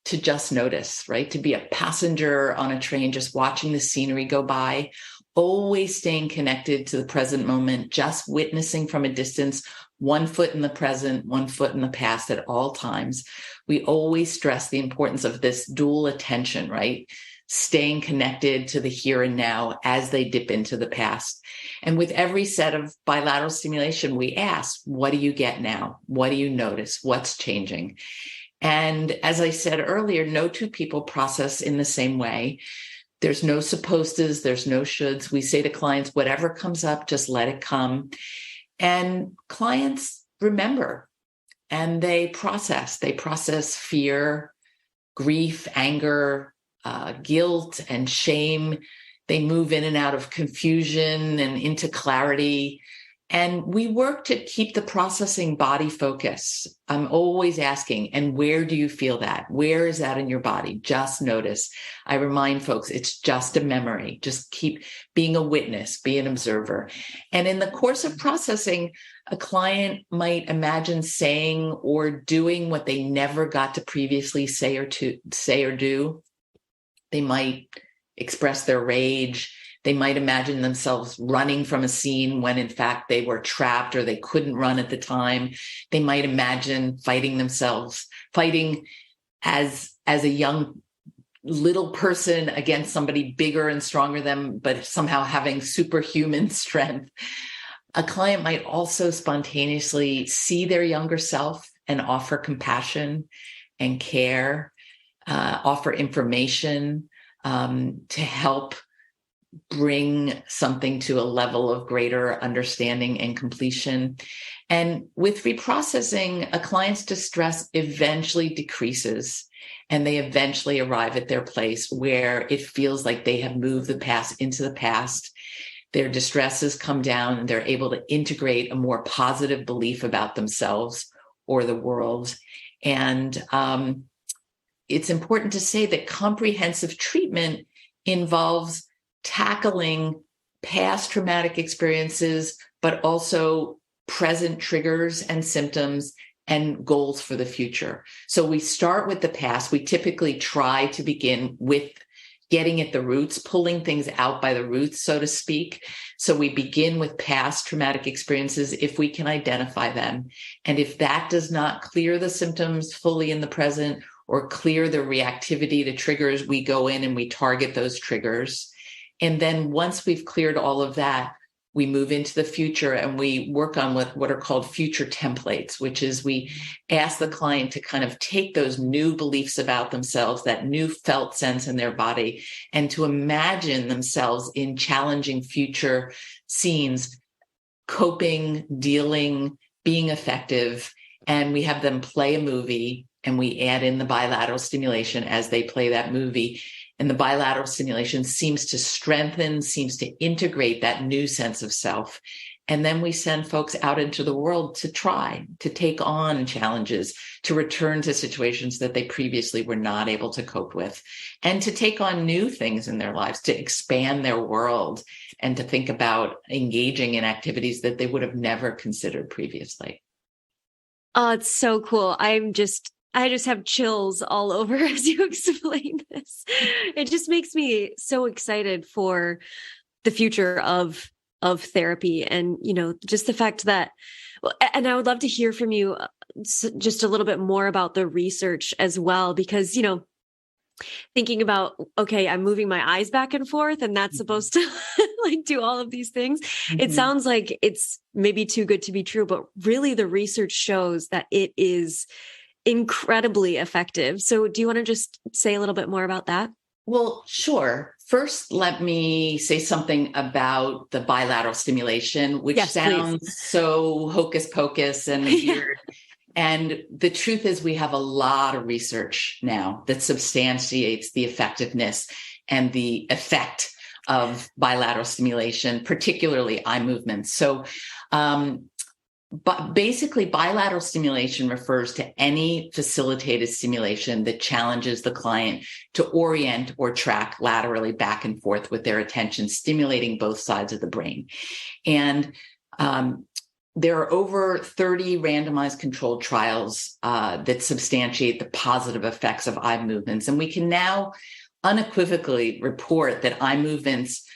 [SPEAKER 4] to just notice, right? To be a passenger on a train, just watching the scenery go by, always staying connected to the present moment, just witnessing from a distance, 1 foot in the present, 1 foot in the past at all times. We always stress the importance of this dual attention, right? Staying connected to the here and now as they dip into the past. And with every set of bilateral stimulation, we ask, what do you get now? What do you notice? What's changing? And as I said earlier, no two people process in the same way. There's no supposed tos, there's no shoulds. We say to clients, whatever comes up, just let it come. And clients remember and they process. They process fear, grief, anger, guilt, and shame. They move in and out of confusion and into clarity. And we work to keep the processing body focus. I'm always asking, and where do you feel that? Where is that in your body? Just notice. I remind folks, it's just a memory. Just keep being a witness, be an observer. And in the course of processing, a client might imagine saying or doing what they never got to previously say or do. They might express their rage. They might imagine themselves running from a scene when in fact they were trapped or they couldn't run at the time. They might imagine fighting as a young little person against somebody bigger and stronger than them, but somehow having superhuman strength. A client might also spontaneously see their younger self and offer compassion and care, offer information to help bring something to a level of greater understanding and completion. And with reprocessing, a client's distress eventually decreases and they eventually arrive at their place where it feels like they have moved the past into the past. Their distress has come down and they're able to integrate a more positive belief about themselves or the world. And it's important to say that comprehensive treatment involves tackling past traumatic experiences, but also present triggers and symptoms and goals for the future. So we start with the past. We typically try to begin with getting at the roots, pulling things out by the roots, so to speak. So we begin with past traumatic experiences if we can identify them. And if that does not clear the symptoms fully in the present or clear the reactivity to triggers, we go in and we target those triggers. And then once we've cleared all of that, we move into the future and we work on what are called future templates, which is we ask the client to kind of take those new beliefs about themselves, that new felt sense in their body, and to imagine themselves in challenging future scenes, coping, dealing, being effective. And we have them play a movie and we add in the bilateral stimulation as they play that movie. And the bilateral stimulation seems to strengthen, seems to integrate that new sense of self. And then we send folks out into the world to try, to take on challenges, to return to situations that they previously were not able to cope with, and to take on new things in their lives, to expand their world, and to think about engaging in activities that they would have never considered previously.
[SPEAKER 1] Oh, it's so cool. I just have chills all over as you explain this. It just makes me so excited for the future of therapy. And, just the fact that, and I would love to hear from you just a little bit more about the research as well, because, thinking about, okay, I'm moving my eyes back and forth and that's supposed to like do all of these things. It sounds like it's maybe too good to be true, but really the research shows that it is incredibly effective. So do you want to just say a little bit more about that?
[SPEAKER 4] Well, sure. First, let me say something about the bilateral stimulation, which sounds so hocus pocus and weird. And the truth is we have a lot of research now that substantiates the effectiveness and the effect of bilateral stimulation, particularly eye movements. So, but basically, bilateral stimulation refers to any facilitated stimulation that challenges the client to orient or track laterally back and forth with their attention, stimulating both sides of the brain. And there are over 30 randomized controlled trials that substantiate the positive effects of eye movements. And we can now unequivocally report that eye movements,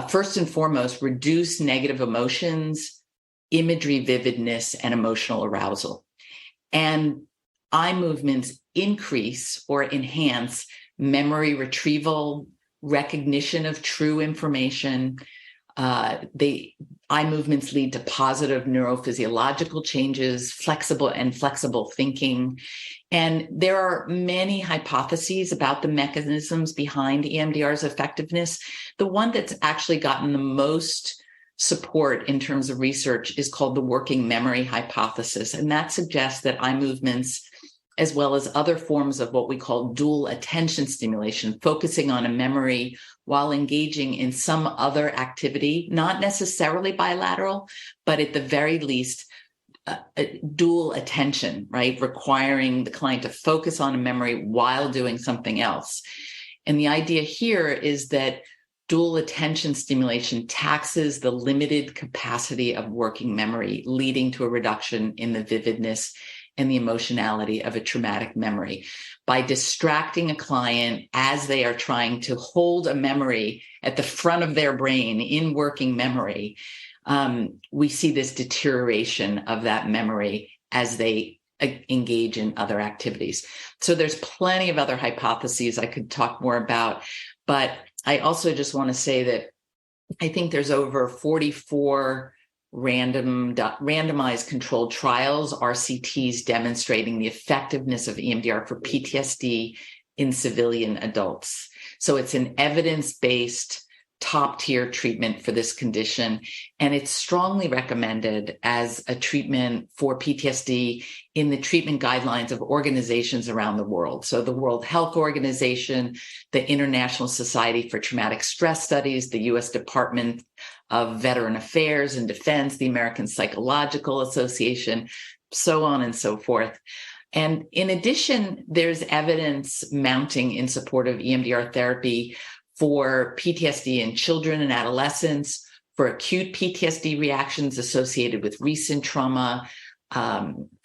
[SPEAKER 4] first and foremost, reduce negative emotions, imagery vividness, and emotional arousal. And eye movements increase or enhance memory retrieval, recognition of true information. Eye movements lead to positive neurophysiological changes, flexible thinking. And there are many hypotheses about the mechanisms behind EMDR's effectiveness. The one that's actually gotten the most support in terms of research is called the working memory hypothesis. And that suggests that eye movements, as well as other forms of what we call dual attention stimulation, focusing on a memory while engaging in some other activity, not necessarily bilateral, but at the very least, dual attention, right? Requiring the client to focus on a memory while doing something else. And the idea here is that dual attention stimulation taxes the limited capacity of working memory, leading to a reduction in the vividness and the emotionality of a traumatic memory. By distracting a client as they are trying to hold a memory at the front of their brain in working memory, we see this deterioration of that memory as they engage in other activities. So there's plenty of other hypotheses I could talk more about, but I also just want to say that I think there's over 44 randomized controlled trials, RCTs, demonstrating the effectiveness of EMDR for PTSD in civilian adults. So it's an evidence-based top-tier treatment for this condition, and it's strongly recommended as a treatment for PTSD in the treatment guidelines of organizations around the world. So the World Health Organization, the International Society for Traumatic Stress Studies, the U.S. Department of Veteran Affairs and Defense, the American Psychological Association, so on and so forth. And in addition, there's evidence mounting in support of EMDR therapy for PTSD in children and adolescents, for acute PTSD reactions associated with recent trauma,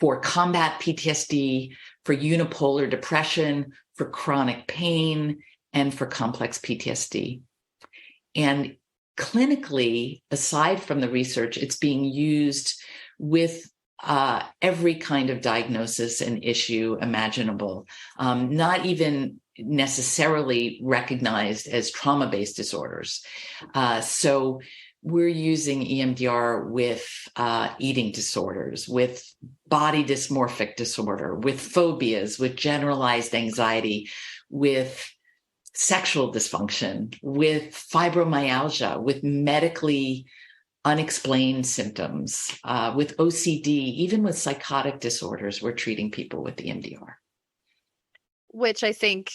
[SPEAKER 4] for combat PTSD, for unipolar depression, for chronic pain, and for complex PTSD. And clinically, aside from the research, it's being used with every kind of diagnosis and issue imaginable, not even necessarily recognized as trauma-based disorders. So we're using EMDR with eating disorders, with body dysmorphic disorder, with phobias, with generalized anxiety, with sexual dysfunction, with fibromyalgia, with medically unexplained symptoms, with OCD, even with psychotic disorders. We're treating people with EMDR.
[SPEAKER 2] Which I think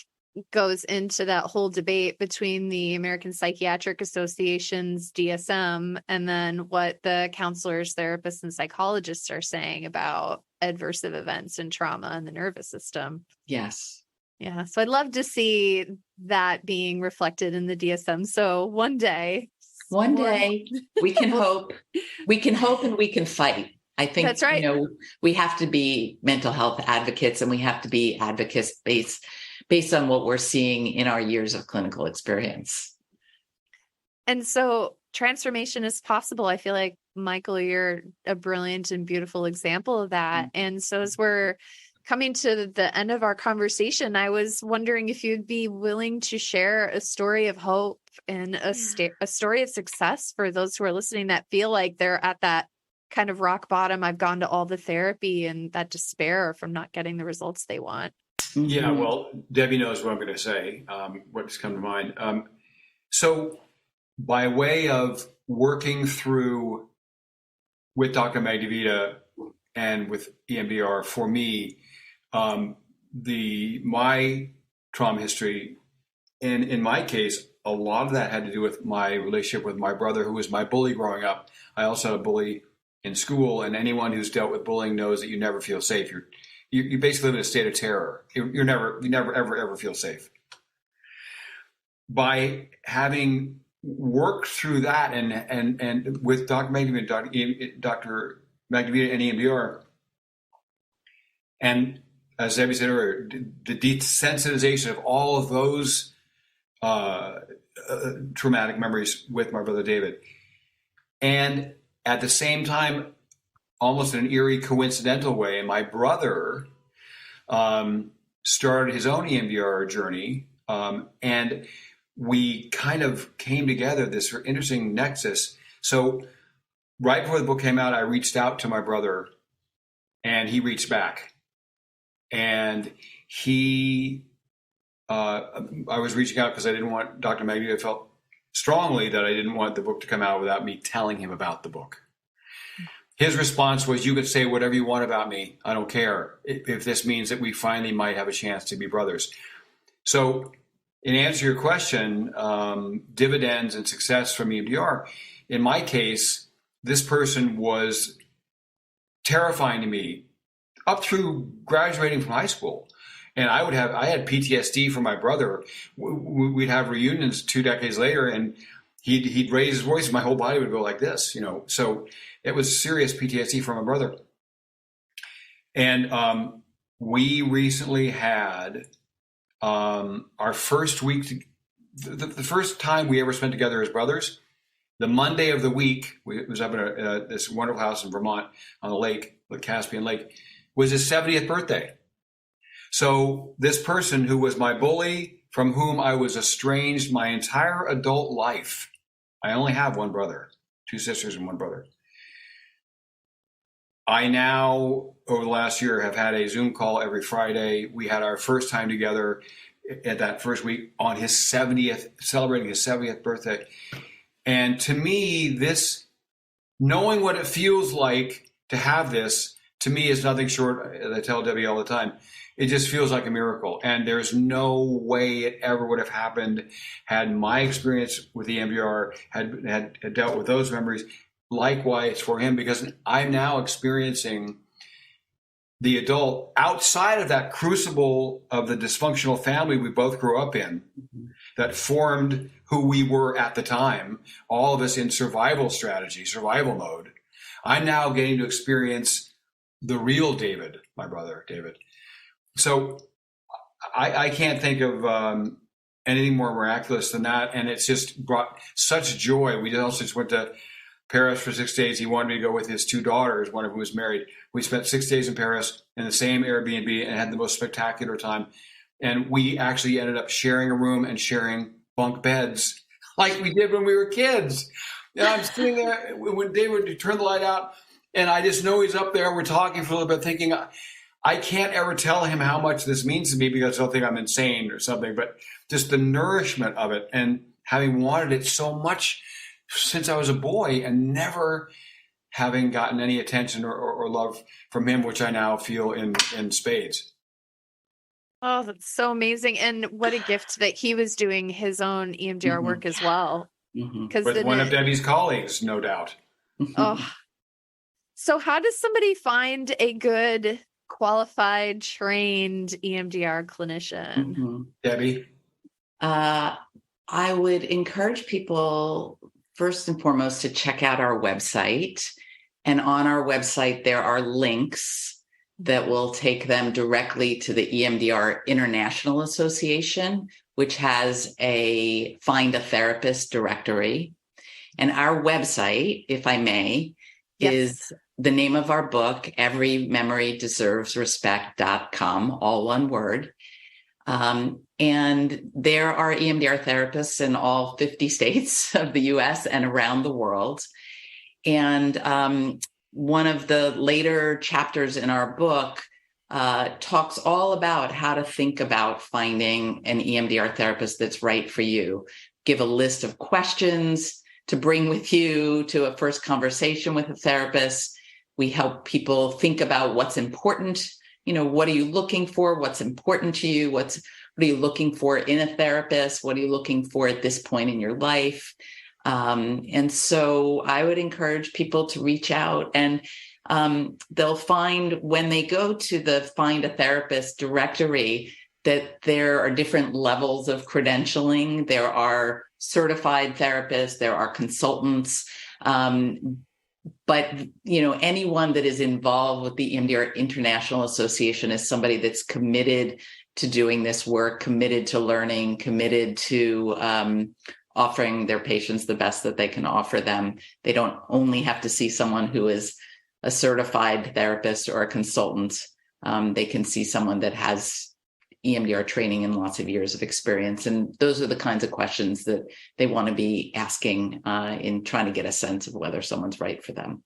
[SPEAKER 2] goes into that whole debate between the American Psychiatric Association's DSM and then what the counselors, therapists, and psychologists are saying about adversive events and trauma in the nervous system.
[SPEAKER 4] Yes.
[SPEAKER 2] Yeah. So I'd love to see that being reflected in the DSM. So one day
[SPEAKER 4] we can hope, and we can fight. I think
[SPEAKER 2] that's right.
[SPEAKER 4] We have to be mental health advocates, and we have to be advocates based on what we're seeing in our years of clinical experience.
[SPEAKER 2] And so transformation is possible. I feel like, Michael, you're a brilliant and beautiful example of that. And so as we're coming to the end of our conversation, I was wondering if you'd be willing to share a story of hope and a story of success for those who are listening that feel like they're at that kind of rock bottom. I've gone to all the therapy and that despair from not getting the results they want.
[SPEAKER 3] Yeah, well, Debbie knows what I'm going to say, what's come to mind. So by way of working through with Dr. Magdavita and with EMDR, for me, my trauma history, and in my case, a lot of that had to do with my relationship with my brother, who was my bully growing up. I also had a bully in school, and anyone who's dealt with bullying knows that you never feel safe. You basically live in a state of terror. You never ever feel safe. By having worked through that and with Dr. Magdavita, Dr. Magdavita and EMDR, and as Debbie said earlier, the desensitization of all of those traumatic memories with my brother David, and at the same time, almost in an eerie coincidental way, my brother started his own EMDR journey, and we kind of came together, this interesting nexus. So right before the book came out, I reached out to my brother, and he reached back. And I was reaching out because I didn't want Dr. Magdavita felt strongly that I didn't want the book to come out without me telling him about the book. His response was, you can say whatever you want about me. I don't care if this means that we finally might have a chance to be brothers. So in answer to your question, dividends and success from EMDR, in my case, this person was terrifying to me up through graduating from high school. And I had PTSD from my brother. We'd have reunions 2 decades later, and he'd raise his voice, and my whole body would go like this, So it was serious PTSD from my brother. And we recently had our first week, the first time we ever spent together as brothers. The Monday of the week, it was up in this wonderful house in Vermont on the lake, the Caspian Lake, was his 70th birthday. So this person who was my bully, from whom I was estranged my entire adult life. I only have one brother, 2 sisters and 1 brother. I now, over the last year, have had a Zoom call every Friday. We had our first time together at that first week on his 70th, celebrating his 70th birthday. And to me, this, knowing what it feels like to have this, to me is nothing short, as I tell Debbie all the time, it just feels like a miracle. And there's no way it ever would have happened had my experience with the EMDR had dealt with those memories. Likewise for him, because I'm now experiencing the adult outside of that crucible of the dysfunctional family we both grew up in, that formed who we were at the time, all of us in survival strategy, survival mode. I'm now getting to experience the real David, my brother David. So I can't think of anything more miraculous than that. And it's just brought such joy. We also just went to Paris for 6 days. He wanted me to go with his 2 daughters, one of whom was married. We spent 6 days in Paris in the same Airbnb and had the most spectacular time. And we actually ended up sharing a room and sharing bunk beds like we did when we were kids. And I'm sitting there when David would turn the light out, and I just know he's up there. We're talking for a little bit, thinking, I can't ever tell him how much this means to me because he'll think I'm insane or something, but just the nourishment of it and having wanted it so much since I was a boy and never having gotten any attention or love from him, which I now feel in spades.
[SPEAKER 2] Oh, that's so amazing. And what a gift that he was doing his own EMDR work as well.
[SPEAKER 3] With one of Debbie's colleagues, no doubt.
[SPEAKER 2] Oh, so how does somebody find a good, qualified, trained EMDR clinician?
[SPEAKER 3] Debbie?
[SPEAKER 4] I would encourage people, first and foremost, to check out our website. And on our website, there are links that will take them directly to the EMDR International Association, which has a Find a Therapist directory. And our website, if I may, is the name of our book, everymemorydeservesrespect.com, all one word. And there are EMDR therapists in all 50 states of the US and around the world. And one of the later chapters in our book talks all about how to think about finding an EMDR therapist that's right for you. Give a list of questions to bring with you to a first conversation with a therapist. We help people think about what's important. You know, what are you looking for? What's important to you? What are you looking for in a therapist? What are you looking for at this point in your life? And so I would encourage people to reach out, and they'll find when they go to the Find a Therapist directory that there are different levels of credentialing. There are certified therapists, there are consultants, but anyone that is involved with the EMDR International Association is somebody that's committed to doing this work, committed to learning, committed to offering their patients the best that they can offer them. They don't only have to see someone who is a certified therapist or a consultant. They can see someone that has EMDR training and lots of years of experience. And those are the kinds of questions that they want to be asking in trying to get a sense of whether someone's right for them.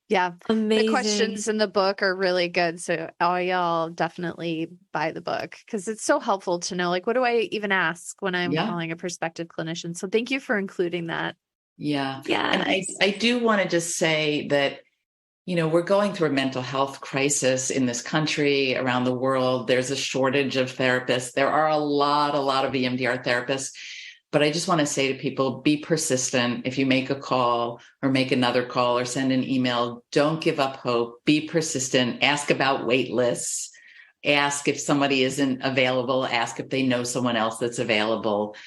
[SPEAKER 2] Yeah.
[SPEAKER 1] Amazing.
[SPEAKER 2] The questions in the book are really good. So all y'all definitely buy the book because it's so helpful to know, like, what do I even ask when I'm calling a prospective clinician? So thank you for including that.
[SPEAKER 4] Yeah.
[SPEAKER 1] Yeah.
[SPEAKER 4] And I do want to just say that, we're going through a mental health crisis in this country, around the world. There's a shortage of therapists. There are a lot of EMDR therapists. But I just want to say to people, be persistent. If you make a call or make another call or send an email, don't give up hope. Be persistent. Ask about wait lists. Ask if somebody isn't available. Ask if they know someone else that's available.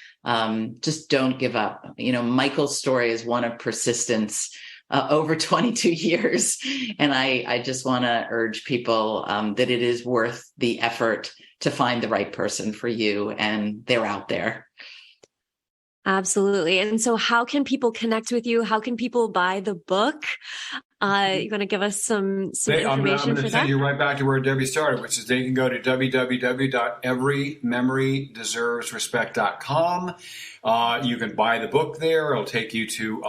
[SPEAKER 4] Just don't give up. Michael's story is one of persistence over 22 years. And I just want to urge people that it is worth the effort to find the right person for you. And they're out there.
[SPEAKER 1] Absolutely. And so how can people connect with you? How can people buy the book? You want to give us some information
[SPEAKER 3] I'm going
[SPEAKER 1] for
[SPEAKER 3] to
[SPEAKER 1] that?
[SPEAKER 3] send you right back to where Debbie started, which is they can go to www.everymemorydeservesrespect.com. You can buy the book there. It'll take you to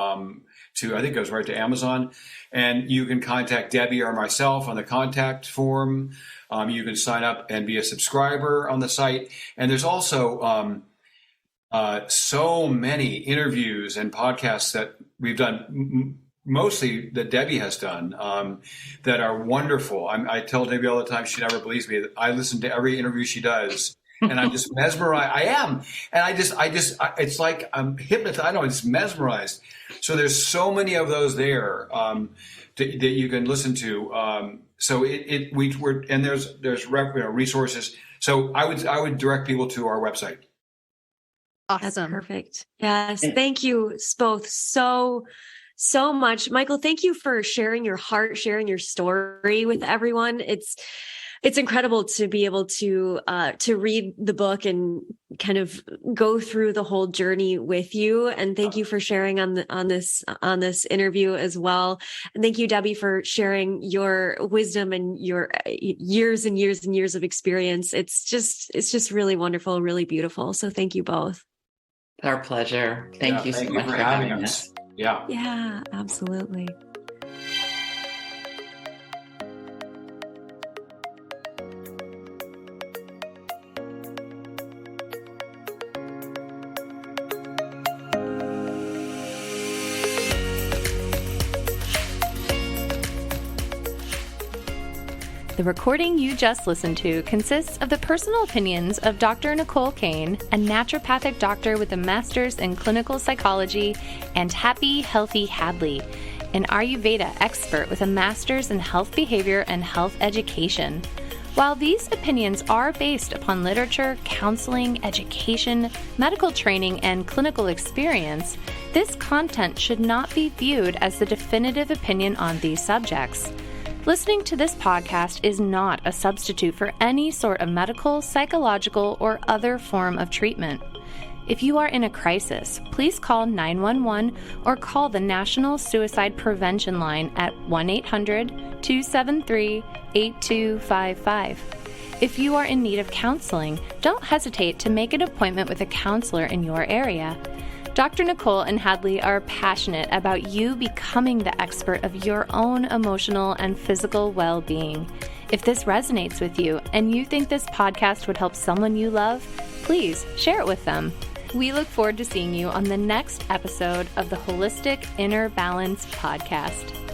[SPEAKER 3] I think it goes right to Amazon. And you can contact Debbie or myself on the contact form. You can sign up and be a subscriber on the site. And there's also so many interviews and podcasts that we've done, mostly that Debbie has done, that are wonderful. I tell Debbie all the time, she never believes me, that I listen to every interview she does, and I'm just mesmerized. I am. And it's like I'm hypnotized. I know, I'm just mesmerized. So there's so many of those there that you can listen to. So there's resources. So I would direct people to our website.
[SPEAKER 2] Awesome.
[SPEAKER 1] That's perfect. Yes. Thank you both so much. Michael, thank you for sharing your heart, sharing your story with everyone. it's incredible to be able to read the book and kind of go through the whole journey with you. And thank you for sharing on this interview as well. And thank you, Debbie, for sharing your wisdom and your years and years and years of experience. It's just really wonderful, really beautiful. So thank you both.
[SPEAKER 4] Our pleasure. Thank you so much
[SPEAKER 3] for having us. Yeah.
[SPEAKER 1] Yeah, absolutely.
[SPEAKER 2] The recording you just listened to consists of the personal opinions of Dr. Nicole Cain, a naturopathic doctor with a master's in clinical psychology, and Happy Healthy Hadley, an Ayurveda expert with a master's in health behavior and health education. While these opinions are based upon literature, counseling, education, medical training, and clinical experience, this content should not be viewed as the definitive opinion on these subjects. Listening to this podcast is not a substitute for any sort of medical, psychological, or other form of treatment. If you are in a crisis, please call 911 or call the National Suicide Prevention Line at 1-800-273-8255. If you are in need of counseling, don't hesitate to make an appointment with a counselor in your area. Dr. Nicole and Hadley are passionate about you becoming the expert of your own emotional and physical well-being. If this resonates with you and you think this podcast would help someone you love, please share it with them. We look forward to seeing you on the next episode of the Holistic Inner Balance podcast.